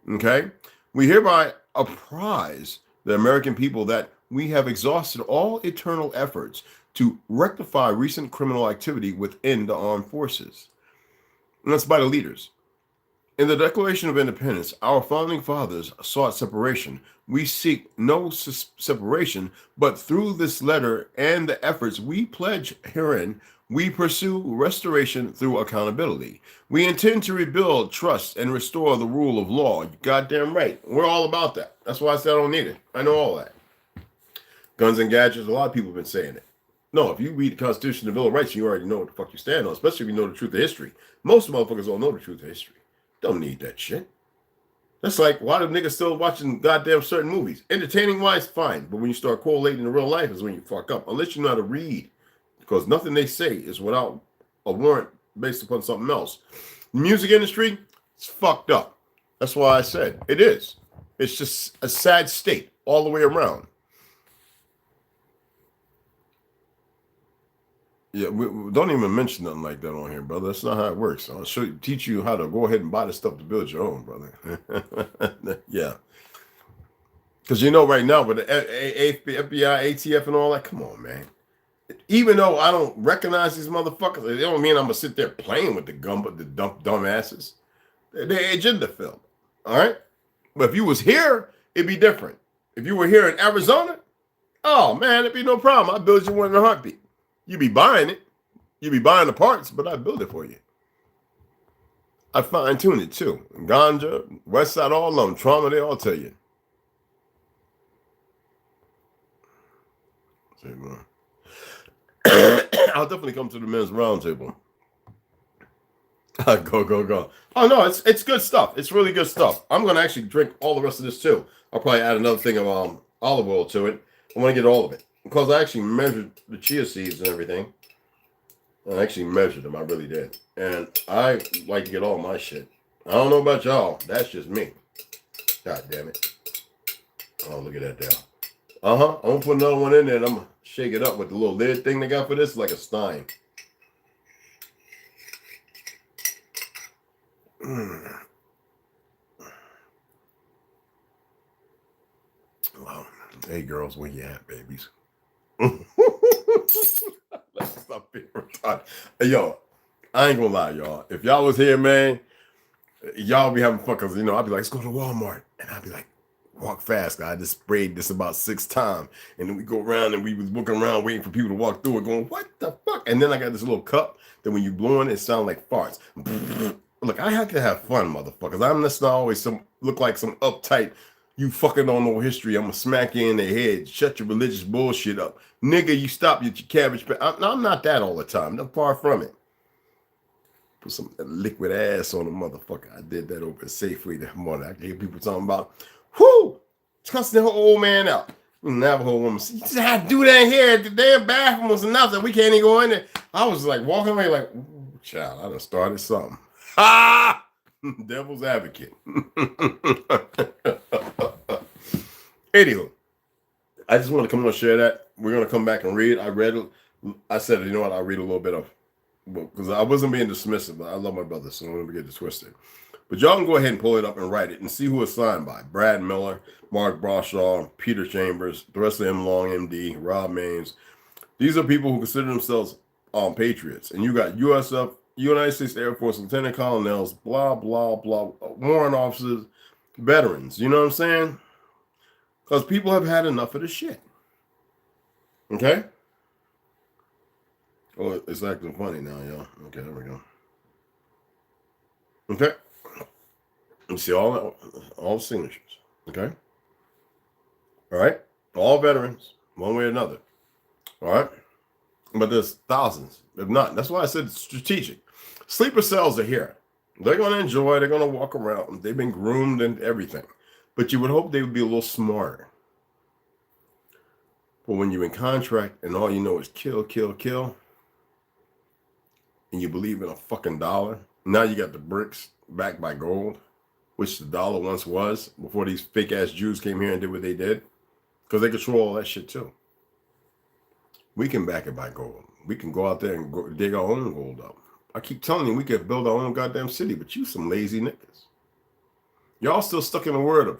Okay? We hereby apprise the American people that we have exhausted all eternal efforts to rectify recent criminal activity within the armed forces. And that's by the leaders. In the Declaration of Independence, our founding fathers sought separation. We seek no separation, but through this letter and the efforts we pledge herein, we pursue restoration through accountability. We intend to rebuild trust and restore the rule of law. You goddamn right. We're all about that. That's why I said I don't need it. I know all that. Guns and gadgets, a lot of people have been saying it. No, if you read the Constitution and the Bill of Rights, you already know what the fuck you stand on, especially if you know the truth of history. Most motherfuckers don't know the truth of history. Don't need that shit. That's like, why do niggas still watching goddamn certain movies? Entertaining wise, fine. But when you start correlating to real life is when you fuck up. Unless you know how to read. Because nothing they say is without a warrant based upon something else. The music industry, it's fucked up. That's why I said it is. It's just a sad state all the way around. Yeah, we don't even mention nothing like that on here, brother. That's not how it works. I'll teach you how to go ahead and buy the stuff to build your own, brother. Yeah. Because you know right now with the FBI, ATF, and all that, come on, man. Even though I don't recognize these motherfuckers, they don't mean I'm going to sit there playing with the dumb asses. They're agenda filled. All right? But if you was here, it'd be different. If you were here in Arizona, oh, man, it'd be no problem. I'd build you one in a heartbeat. You'd be buying it. You'd be buying the parts, but I'd build it for you. I'd fine-tune it, too. Ganja, West Side, all of them. Trauma, they all tell you. see, man. I'll definitely come to the men's roundtable. Go. Oh no, it's good stuff. It's really good stuff. I'm gonna actually drink all the rest of this too. I'll probably add another thing of olive oil to it. I want to get all of it because I actually measured the chia seeds and everything. I actually measured them. I really did, and I like to get all my shit. I don't know about y'all. That's just me. God damn it. Oh, look at that there. I'm gonna put another one in there and I'm gonna shake it up with the little lid thing they got for this, like a stein. Wow. Hey girls, where you at, babies? Let's stop being retarded. Hey, yo, I ain't gonna lie, y'all. If y'all was here, man, y'all be having fun because, you know, I'd be like, let's go to Walmart. And I'd be like, walk fast. I just sprayed this about 6 times. And then we go around and we was looking around waiting for people to walk through it going, what the fuck? And then I got this little cup that when you blow in it sounds like farts. Look, I have to have fun, motherfuckers. I'm just not always look like some uptight, you fucking don't know history. I'm gonna smack you in the head. Shut your religious bullshit up. Nigga, you stop your cabbage. I'm not that all the time. I'm far from it. Put some liquid ass on a motherfucker. I did that over at Safeway that morning. I can hear people talking about, whoo, it's cussing the whole old man out. Navajo woman, you just had to do that here. The damn bathroom was enough that we can't even go in there. I was like walking away like, ooh, child, I done started something. Ah! Devil's advocate. Anywho, I just want to come on and share that. We're going to come back and read. I read it. I said, you know what? I'll read a little bit of, because I wasn't being dismissive, but I love my brother, so I don't want to get it twisted. But y'all can go ahead and pull it up and write it and see who it's signed by. Brad Miller, Mark Brashaw, Peter Chambers, the rest of them, Long MD, Rob Maines. These are people who consider themselves patriots. And you got USF, United States Air Force, lieutenant colonels, blah, blah, blah, warrant officers, veterans. You know what I'm saying? Because people have had enough of this shit. Okay? Oh, it's acting funny now, y'all. Okay, there we go. Okay. You see all the signatures. Okay? All right? All veterans, one way or another. All right? But there's thousands, if not. That's why I said it's strategic. Sleeper cells are here. They're going to enjoy. They're going to walk around. They've been groomed and everything. But you would hope they would be a little smarter. But when you're in contract and all you know is kill, kill, kill, and you believe in a fucking dollar, now you got the bricks backed by gold, which the dollar once was before these fake-ass Jews came here and did what they did, because they control all that shit too. We can back it by gold. We can go out there and dig our own gold up. I keep telling you, we could build our own goddamn city, but you some lazy niggas. Y'all still stuck in the world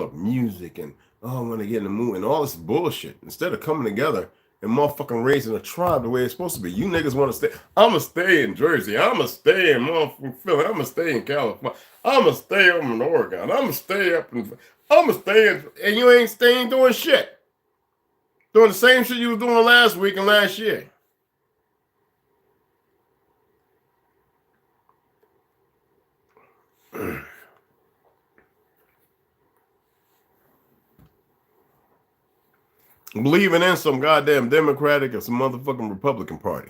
of music and, oh, I'm going to get in the mood and all this bullshit. Instead of coming together and motherfucking raising a tribe the way it's supposed to be. You niggas want to stay. I'm going to stay in Jersey. I'm going to stay in motherfucking Philly. I'm going to stay in California. I'm going to stay up in Oregon. I'm going to stay up in, I'm going to stay in, and you ain't staying doing shit. Doing the same shit you was doing last week and last year. Believing in some goddamn Democratic or some motherfucking Republican Party.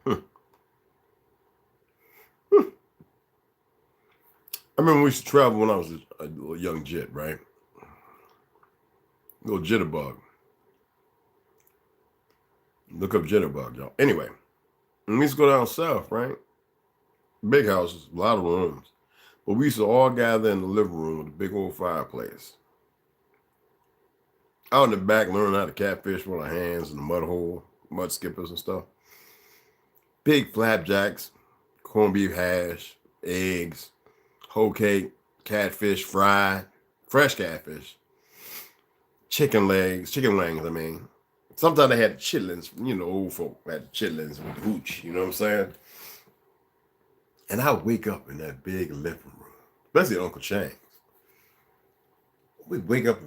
I remember we used to travel when I was a little young jit, right? Little jitterbug. Look up jitterbug, y'all. Anyway, we used to go down south, right? Big houses, a lot of rooms. But we used to all gather in the living room with a big old fireplace. Out in the back, learning how to catfish with our hands in the mud hole, mud skippers and stuff. Big flapjacks, corned beef hash, eggs, whole cake, catfish fried, fresh catfish, chicken wings, I mean. Sometimes they had chitlins, you know, old folk had chitlins with the hooch, you know what I'm saying? And I wake up in that big living room, especially Uncle Chang's. We wake up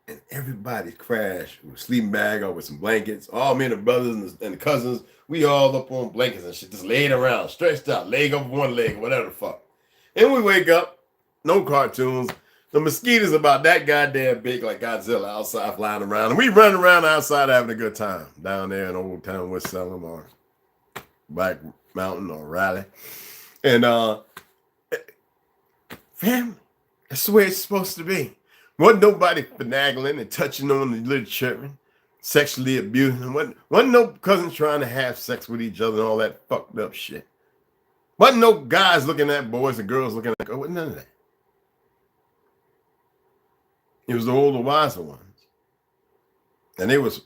and everybody crashed with a sleeping bag or with some blankets. All me and the brothers and the cousins, we all up on blankets and shit, just laid around, stretched out, leg over one leg, whatever the fuck. And we wake up, no cartoons, The mosquitoes about that goddamn big, like Godzilla, outside flying around. And we run around outside having a good time down there in Old Town West Salem or Black Mountain or Raleigh. And family, that's the way it's supposed to be. Wasn't nobody finagling and touching on the little children, sexually abusing them. Wasn't no cousins trying to have sex with each other and all that fucked up shit. Wasn't no guys looking at boys and girls looking at girls. Wasn't none of that. It was the older, wiser ones. And a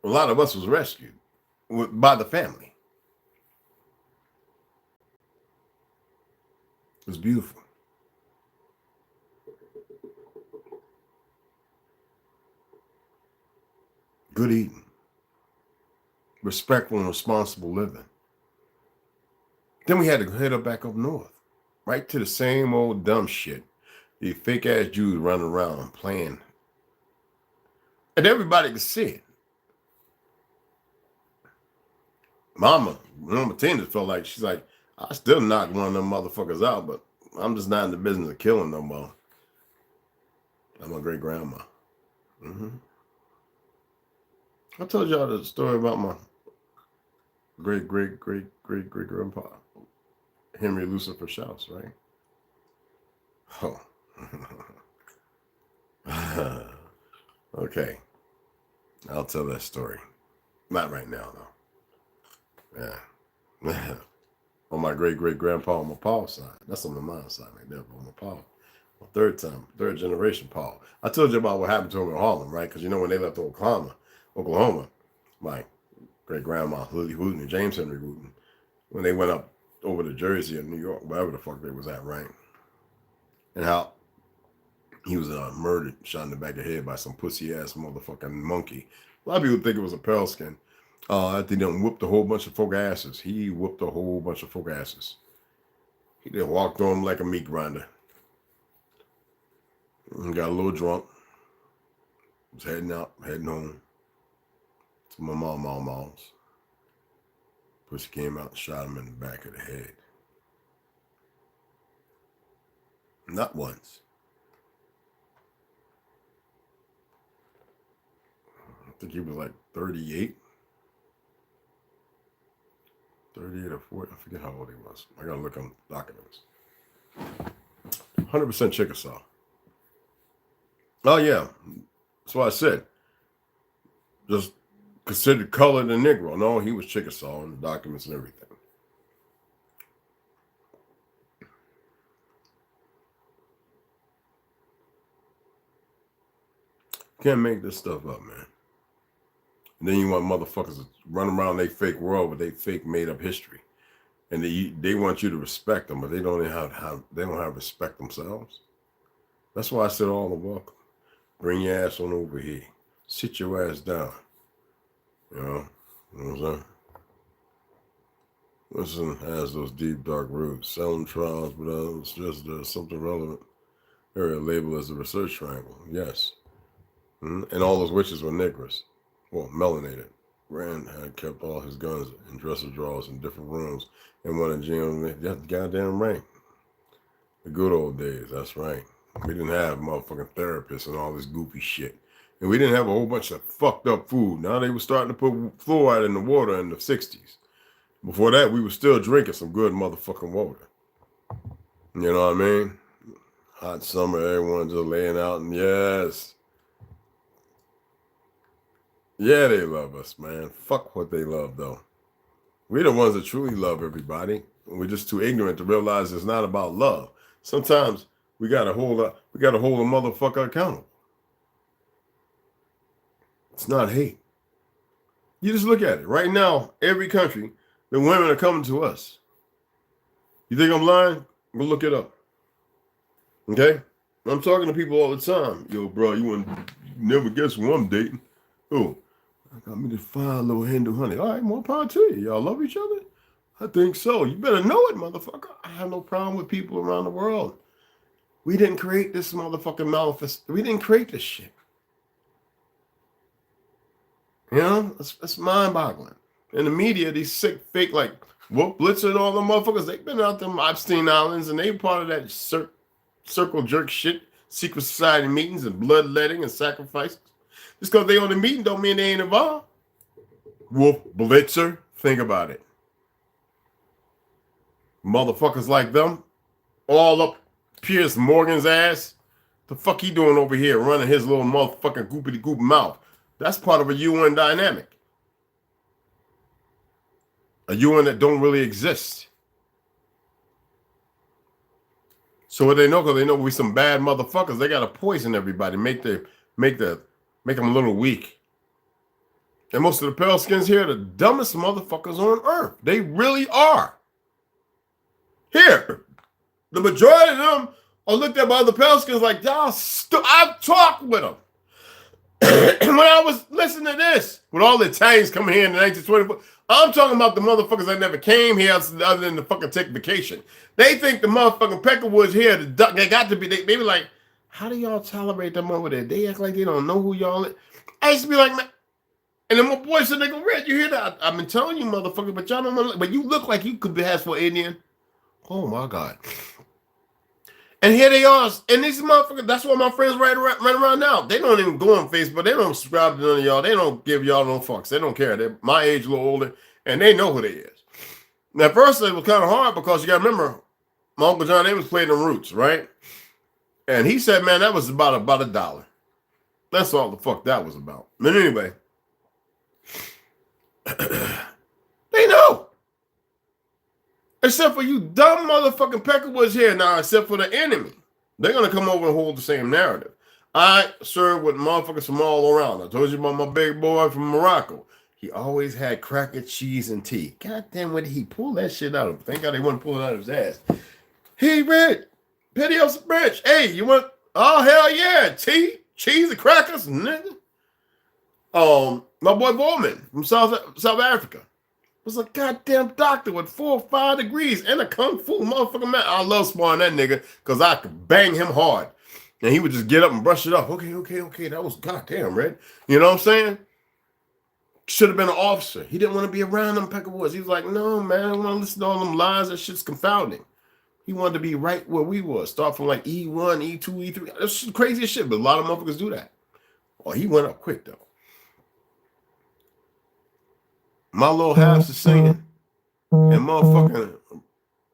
lot of us was rescued by the family. It was beautiful. Good eating. Respectful and responsible living. Then we had to head up back up north. Right to the same old dumb shit. The fake ass Jews running around playing. And everybody could see it. Mama Tina felt like, she's like, I still knocked one of them motherfuckers out, but I'm just not in the business of killing no more. I'm my great grandma. I told y'all the story about my great grandpa, Henry Lucifer Shouse, right? Oh. Okay. I'll tell that story. Not right now, though. Yeah. On my great grandpa on my Paul's side. That's on my mom's side right there, but on my Paul. My third generation Paul. I told you about what happened to him in Harlem, right? Because you know when they left Oklahoma, my great grandma, Lily Wooten and James Henry Wooten, when they went up over to Jersey and New York, wherever the fuck they was at, right? And how he was murdered, shot in the back of the head by some pussy ass motherfucking monkey. A lot of people think it was a pearl skin. After he done whooped a whole bunch of folk asses. He whooped a whole bunch of folk asses. He done walked on him like a meat grinder. And got a little drunk. Was heading home to my mom's. Pussy came out and shot him in the back of the head. Not once. I think he was like 38. 38 or 40. I forget how old he was. I gotta look on documents. 100% Chickasaw. Oh yeah. That's what I said. Just considered colored a Negro. No, he was Chickasaw in the documents and everything. Can't make this stuff up, man. And then you want motherfuckers to run around their fake world with their fake made up history, and they want you to respect them, but they don't have respect themselves. That's why I said all the welcome. Bring your ass on over here. Sit your ass down. You know what I'm saying? Listen has those deep dark roots. Selling trials, but it's just something relevant. Area labeled as a research triangle. Yes. And all those witches were Negroes. Well, melanated. Rand had kept all his guns in dresser drawers in different rooms and wanted Jim. That's goddamn right. The good old days, that's right. We didn't have motherfucking therapists and all this goofy shit. And we didn't have a whole bunch of fucked up food. Now they were starting to put fluoride in the water in the 60s. Before that, we were still drinking some good motherfucking water. You know what I mean? Hot summer, everyone just laying out, and yes. Yeah, they love us, man. Fuck what they love, though. We're the ones that truly love everybody. We're just too ignorant to realize it's not about love. Sometimes we gotta hold a motherfucker accountable. It's not hate. You just look at it. Right now, every country, the women are coming to us. You think I'm lying? Go look it up. Okay? I'm talking to people all the time. Yo, bro, you wouldn't never guess who I'm dating. Oh, I got me this fine little Hindu honey. All right, more power to you. Y'all love each other? I think so. You better know it, motherfucker. I have no problem with people around the world. We didn't create this motherfucking manifest. We didn't create this shit. You know, it's mind-boggling. In the media, these sick, fake, like, Wolf Blitzer and all the motherfuckers, they've been out them Epstein Islands, and they part of that circle jerk shit, secret society meetings and bloodletting and sacrifices. Just because they on the meeting don't mean they ain't involved. Wolf Blitzer, think about it. Motherfuckers like them, all up Piers Morgan's ass. The fuck he doing over here running his little motherfucking goopity goop mouth? That's part of a UN dynamic. A UN that don't really exist. So what they know, because they know we some bad motherfuckers, they gotta poison everybody, make them a little weak. And most of the pale skins here are the dumbest motherfuckers on earth. They really are. Here, the majority of them are looked at by other pale skins like, y'all I've talked with them. And when I was listening to this, with all the Italians coming here in the 1920s, I'm talking about the motherfuckers that never came here other than to fucking take vacation. They think the motherfucking Peckerwoods here, they got to be, they be like, how do y'all tolerate them over there? They act like they don't know who y'all is. I used to be like, man. And then my boy said, nigga, Red, you hear that? I've been telling you, motherfucker, but y'all don't know, but you look like you could be asked for Indian. Oh my God. And here they are. And these motherfuckers, that's why my friends run around now. They don't even go on Facebook. They don't subscribe to none of y'all. They don't give y'all no fucks. They don't care. They're my age, a little older, and they know who they is. Now, at first, it was kind of hard because you got to remember, my Uncle John Amos played them Roots, right? And he said, man, that was about $1. That's all the fuck that was about. But anyway, they know. Except for you dumb motherfucking Peckerwoods here now, except for the enemy. They're going to come over and hold the same narrative. I served with motherfuckers from all around. I told you about my big boy from Morocco. He always had cracker, cheese, and tea. God damn, when did he pull that shit out of? Thank God they wouldn't pull it out of his ass. Hey, Red, Petio's branch. Hey, you want, oh, hell yeah, tea, cheese, and crackers, nigga. My boy Bowman from South Africa was a goddamn doctor with 4 or 5 degrees and a kung fu motherfucking man. I love sparring that nigga because I could bang him hard. And he would just get up and brush it off. Okay. That was goddamn, Red. You know what I'm saying? Should have been an officer. He didn't want to be around them Peckerwoods. He was like, no, man, I don't want to listen to all them lies. That shit's confounding. He wanted to be right where we were. Start from like E1, E2, E3. That's the craziest shit, but a lot of motherfuckers do that. Oh, he went up quick, though. My little half Sicilian and motherfucking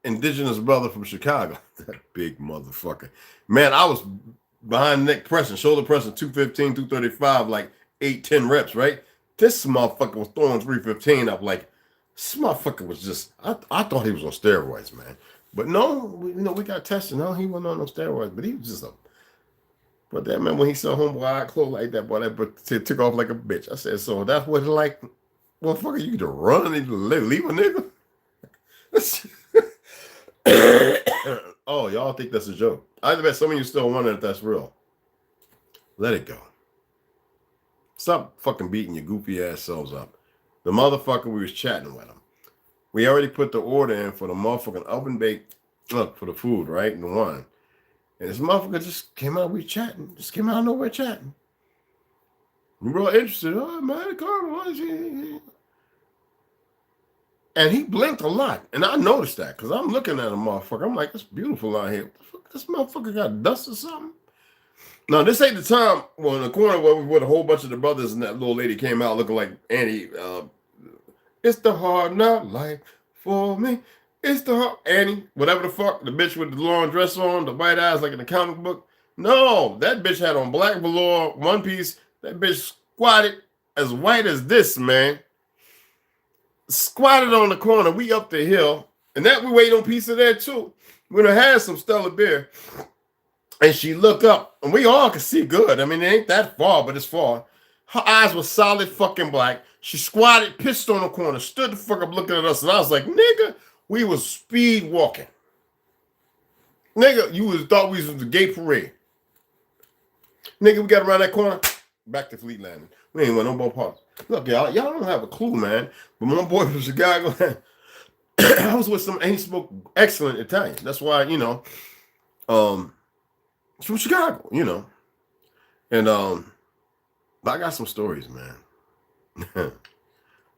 indigenous brother from Chicago. That big motherfucker. Man, I was behind neck pressing, shoulder pressing 215, 235, like 8-10 reps, right? This motherfucker was throwing 315 up like, this motherfucker was just, I thought he was on steroids, man. But no, we got tested. No, he wasn't on no steroids, but he was just but that man, when he saw homeboy eye closed like that, boy, that took off like a bitch. I said, so that's what it's like. Motherfucker, you can run and leave a nigga? Oh, y'all think that's a joke. I bet some of you still wondering if that's real. Let it go. Stop fucking beating your goofy ass selves up. The motherfucker, we was chatting with him. We already put the order in for the motherfucking oven baked, look, for the food, right? And the wine. And this motherfucker just came out, we chatting. Just came out of nowhere chatting. We were all interested. Oh, man, Carmen, and he blinked a lot. And I noticed that because I'm looking at a motherfucker. I'm like, it's beautiful out here. What the fuck, this motherfucker got dust or something? No, this ain't the time in the corner where we with a whole bunch of the brothers and that little lady came out looking like Annie. It's the hard knock life for me. It's the hard Annie, whatever the fuck, the bitch with the long dress on, the white eyes like in the comic book. No, that bitch had on black velour, one piece. That bitch squatted as white as this, man. Squatted on the corner. We up the hill. And that we wait on pizza there too. We done had some Stella beer. And she looked up. And we all could see good. I mean, it ain't that far, but it's far. Her eyes were solid fucking black. She squatted, pissed on the corner, stood the fuck up looking at us. And I was like, nigga, we was speed walking. Nigga, you was thought we was the gay parade. Nigga, we got around that corner. Back to Fleet Landing. We ain't want no more parts. Look, y'all don't have a clue, man. But my boy from Chicago, I was with some, and he spoke excellent Italian. That's why, it's from Chicago, And I got some stories, man.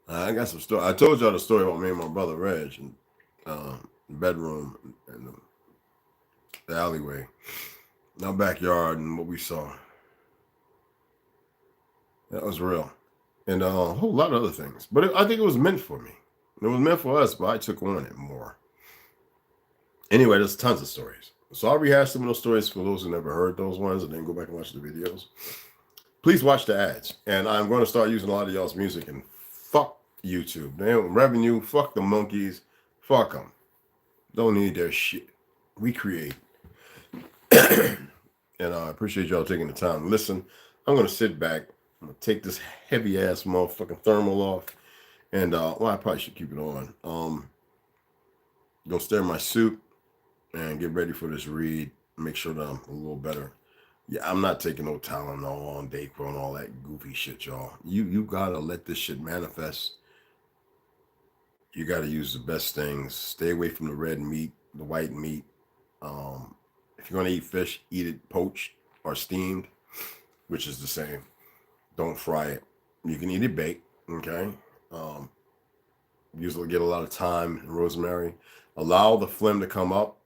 I got some stories. I told y'all the story about me and my brother Reg and the bedroom and the alleyway. our backyard and what we saw. That was real. And a whole lot of other things. But I think it was meant for me. It was meant for us, but I took on it more. Anyway, there's tons of stories. So I'll rehash some of those stories for those who never heard those ones and then go back and watch the videos. Please watch the ads. And I'm going to start using a lot of y'all's music. And fuck YouTube. Damn revenue. Fuck the monkeys. Fuck them. Don't need their shit. We create. And I appreciate y'all taking the time to listen. I'm going to sit back. I'm going to take this heavy ass motherfucking thermal off. And, well, I probably should keep it on. Go stir my soup and get ready for this read. Make sure that I'm a little better. Yeah, I'm not taking no Tylenol on Dayquil and all that goofy shit, y'all. You got to let this shit manifest. You got to use the best things. Stay away from the red meat, the white meat. If you're going to eat fish, eat it poached or steamed, which is the same. Don't fry it. You can eat it baked, okay? Usually get a lot of thyme and rosemary. Allow the phlegm to come up.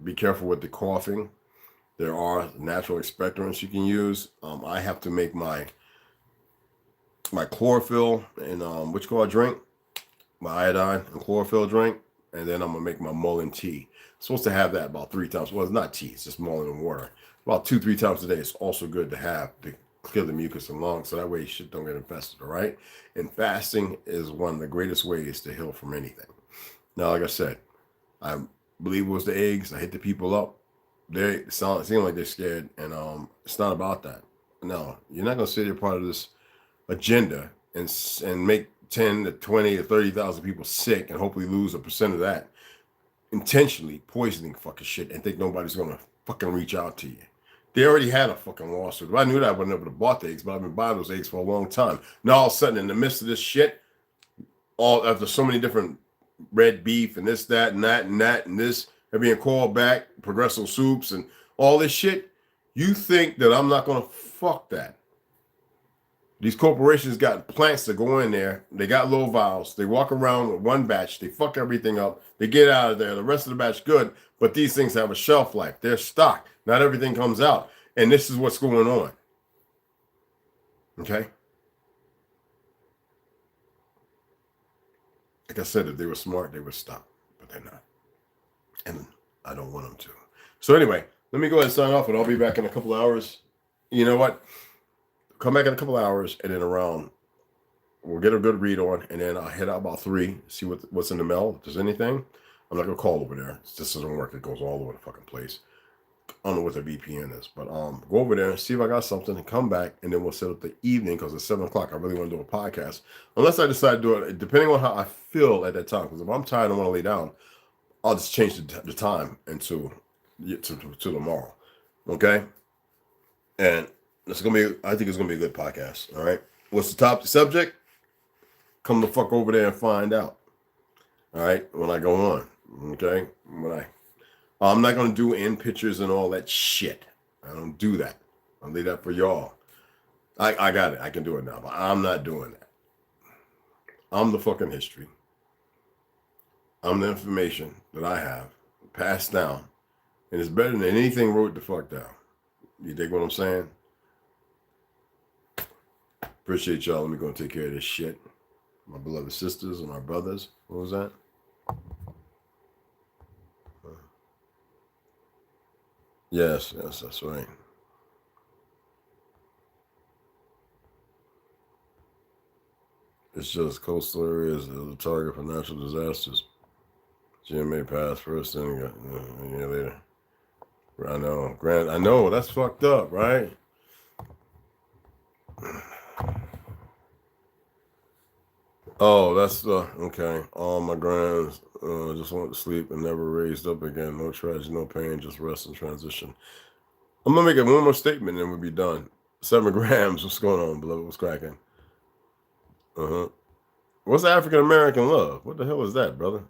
Be careful with the coughing. There are natural expectorants you can use. I have to make my chlorophyll and what you call a drink, my iodine and chlorophyll drink, and then I'm gonna make my mullein tea. I'm supposed to have that about 3 times. Well, it's not tea; it's just mullein and water. About 2-3 times a day. It's also good to have to clear the mucus and lungs, so that way shit don't get infested. All right. And fasting is one of the greatest ways to heal from anything. Now, like I said, I believe it was the eggs. I hit the people up. They seem like they're scared, and it's not about that. No, you're not gonna sit here part of this agenda and make 10 to 20 to 30,000 people sick and hopefully lose 1% of that, intentionally poisoning fucking shit and think nobody's gonna fucking reach out to you. They already had a fucking lawsuit. If I knew that, I wouldn't have bought the eggs, but I've been buying those eggs for a long time. Now all of a sudden, in the midst of this shit, all after so many different red beef and this, that, and that, and that, and this, they're being called back, progressive soups and all this shit, you think that I'm not gonna fuck that. These corporations got plants that go in there. They got little vials. They walk around with one batch. They fuck everything up. They get out of there. The rest of the batch good, but these things have a shelf life. They're stocked. Not everything comes out. And this is what's going on. Okay? Like I said, if they were smart, they would stop. But they're not. And I don't want them to. So anyway, let me go ahead and sign off, and I'll be back in a couple of hours. You know what? Come back in a couple of hours, and then around, we'll get a good read on, and then I'll head out about 3, see what's in the mail. If there's anything, I'm not going to call over there. This doesn't work. It goes all over the fucking place. I don't know what the VPN is, but go over there, see if I got something, and come back, and then we'll set up the evening, because it's 7 o'clock. I really want to do a podcast. Unless I decide to do it, depending on how I feel at that time, because if I'm tired and want to lay down, I'll just change the time to tomorrow. Okay? And it's gonna be, I think it's gonna be a good podcast. All right. What's the top subject? Come the fuck over there and find out. All right. When I go on. Okay. I'm not gonna do in pictures and all that shit. I don't do that. I'll leave that for y'all. I got it. I can do it now, but I'm not doing that. I'm the fucking history. I'm the information that I have passed down, and it's better than anything wrote the fuck down. You dig what I'm saying? Appreciate y'all. Let me go and take care of this shit. My beloved sisters and my brothers. What was that? Yes, that's right. It's just coastal areas that are the target for natural disasters. GMA passed first, then got a year later. I know. I know. That's fucked up, right? Oh, that's okay. All my grands just went to sleep and never raised up again. No tragedy, no pain, just rest and transition. I'm gonna make it one more statement and we'll be done. 7 grams. What's going on, beloved? What's cracking? What's African American love? What the hell is that, brother?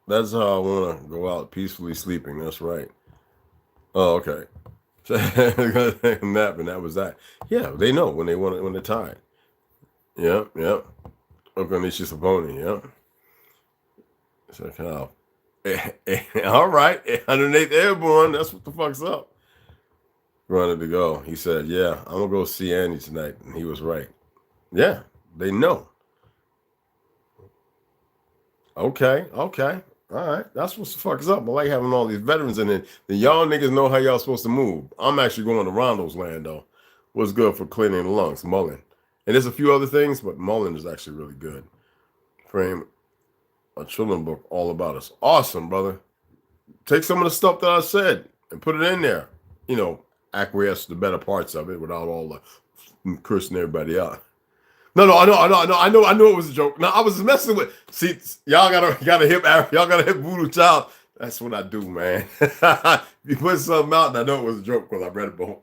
That's how I want to go out peacefully sleeping. That's right. Oh, okay. Nap, and that was that. Yeah, they know when they want it, when they're tired. Yep. Okay, it's just a pony. Yep. Check it out. All right, 108th Airborne. That's what the fuck's up. Wanted to go. He said, "Yeah, I'm gonna go see Andy tonight," and he was right. Yeah, they know. Okay, okay, all right. That's what the fuck's up. I like having all these veterans in it. Then y'all niggas know how y'all supposed to move. I'm actually going to Rondo's land though. What's good for cleaning the lungs? Mullen, and there's a few other things, but Mullen is actually really good. Frame a children book all about us. Awesome, brother. Take some of the stuff that I said and put it in there. You know, acquiesce to the better parts of it without all the cursing everybody out. No, I know it was a joke. No, I was messing with. See, y'all got a hip, y'all got a hip voodoo child. That's what I do, man. You put something out, and I know it was a joke because I read it before.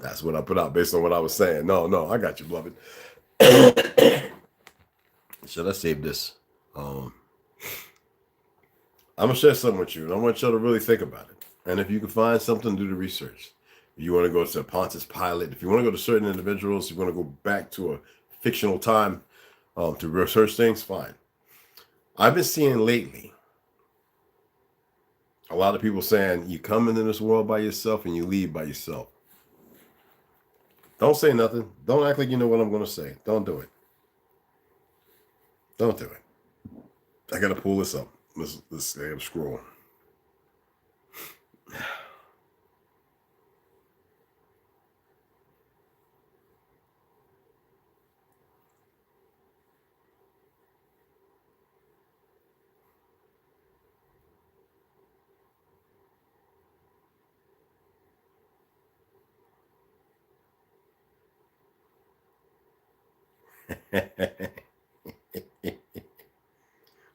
That's what I put out based on what I was saying. No, I got you, beloved. Should I save this? I'm gonna share something with you, and I want you to really think about it. And if you can find something, do the research. If you want to go to Pontius Pilate, if you want to go to certain individuals, you want to go back to a fictional time to research things, fine. I've been seeing lately a lot of people saying you come into this world by yourself and you leave by yourself. Don't say nothing. Don't act like you know what I'm going to say. Don't do it. Don't do it. I got to pull this up. This damn scroll.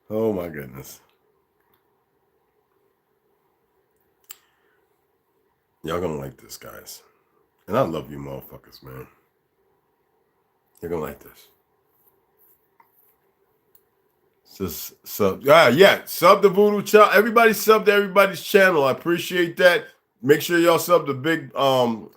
Oh my goodness. Y'all gonna like this, guys. And I love you motherfuckers, man. You're gonna like this. Just sub. Yeah. Sub the Voodoo Child. Everybody sub to everybody's channel. I appreciate that. Make sure y'all sub to Big Dog,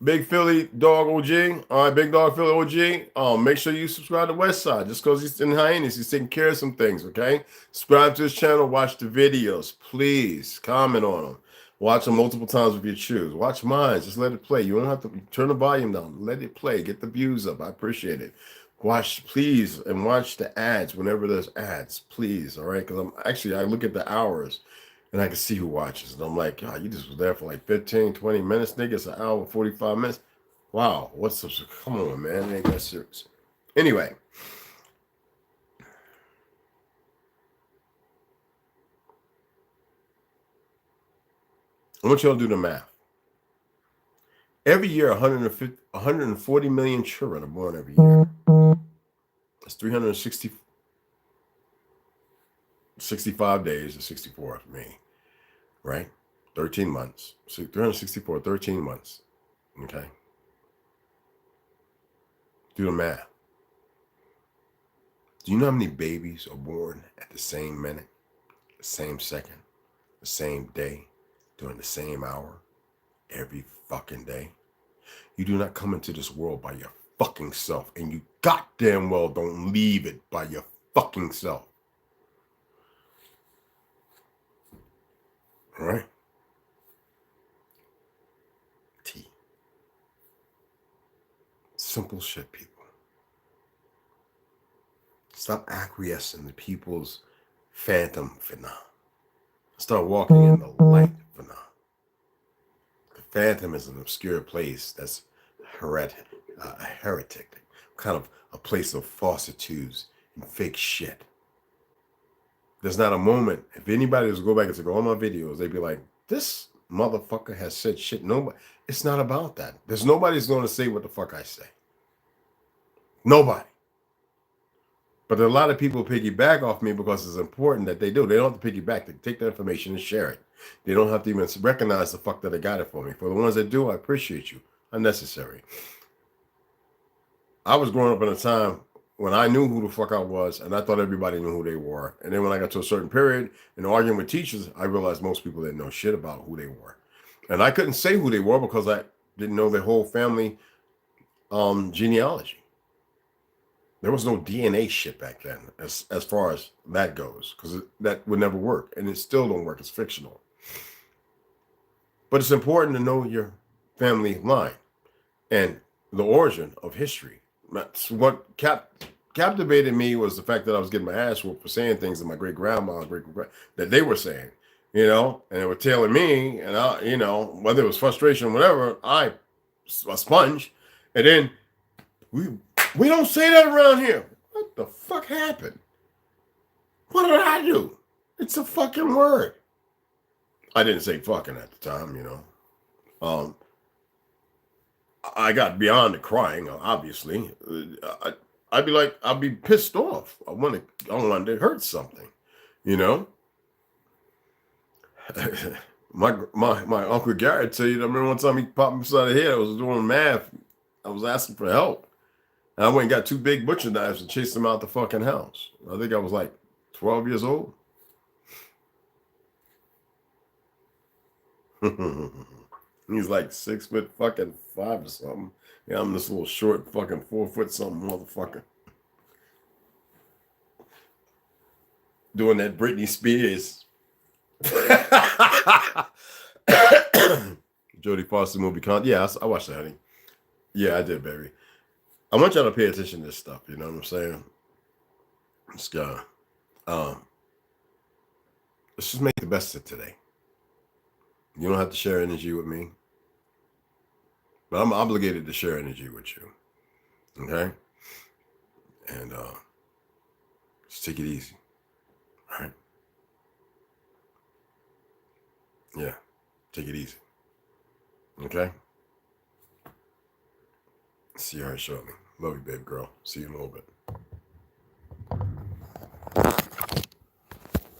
Big Philly Dog OG. All right, Big Dog Philly OG. Make sure you subscribe to West Side. Just because he's in Hyenas, he's taking care of some things, okay? Subscribe to his channel. Watch the videos. Please comment on them. Watch them multiple times if you choose. Watch mine. Just let it play. You don't have to turn the volume down. Let it play. Get the views up. I appreciate it. Watch, please, and watch the ads whenever there's ads, please. All right, because I look at the hours and I can see who watches. And I'm like, God, you just was there for like 15, 20 minutes, nigga. It's an hour, 45 minutes. Wow, what's up? Come on, man. It ain't that serious. Anyway. I want y'all to do the math. Every year, 140 million children are born every year. That's 365 days or 64 for me, right? 13 months. So 364, 13 months. Okay. Do the math. Do you know how many babies are born at the same minute, the same second, the same day, during the same hour, every fucking day? You do not come into this world by your fucking self, and you goddamn well don't leave it by your fucking self. All right? T. Simple shit, people. Stop acquiescing to people's phantom phenomena. Start walking in the light phenomena. The phantom is an obscure place that's a heretic, kind of a place of falsitudes and fake shit. There's not a moment. If anybody was to go back and say, all my videos, they'd be like, this motherfucker has said shit. Nobody. It's not about that. There's nobody's going to say what the fuck I say. Nobody. But a lot of people piggyback off me because it's important that they do. They don't have to piggyback. They take the information and share it. They don't have to even recognize the fuck that they got it for me. For the ones that do, I appreciate you. Unnecessary. I was growing up in a time when I knew who the fuck I was, and I thought everybody knew who they were. And then when I got to a certain period and arguing with teachers, I realized most people didn't know shit about who they were. And I couldn't say who they were because I didn't know their whole family genealogy. There was no DNA shit back then, as far as that goes, because that would never work, and it still don't work. It's fictional. But it's important to know your family line and the origin of history. That's what captivated me, was the fact that I was getting my ass whooped for saying things that my great grandma, that they were saying, and they were telling me, and I, whether it was frustration or whatever, I a sponge, and then we don't say that around here. What the fuck happened? What did I do? It's a fucking word. I didn't say fucking at the time, I got beyond the crying, obviously. I'd be pissed off. I wanted to hurt something, my Uncle Garrett tell you, I remember one time he popped me beside the head. I was doing math. I was asking for help. And I went and got 2 big butcher knives and chased him out the fucking house. I think I was like 12 years old. He's like 6'5" or something. Yeah, I'm this little short fucking 4 foot something motherfucker. Doing that Britney Spears. Jodie Foster movie. Yeah, I watched that, honey. Yeah, I did, baby. I want y'all to pay attention to this stuff. You know what I'm saying? Let's go. Let's just make the best of today. You don't have to share energy with me, but I'm obligated to share energy with you. Okay? And just take it easy. All right? Yeah. Take it easy. Okay? See you shortly. Love you, baby girl. See you in a little bit.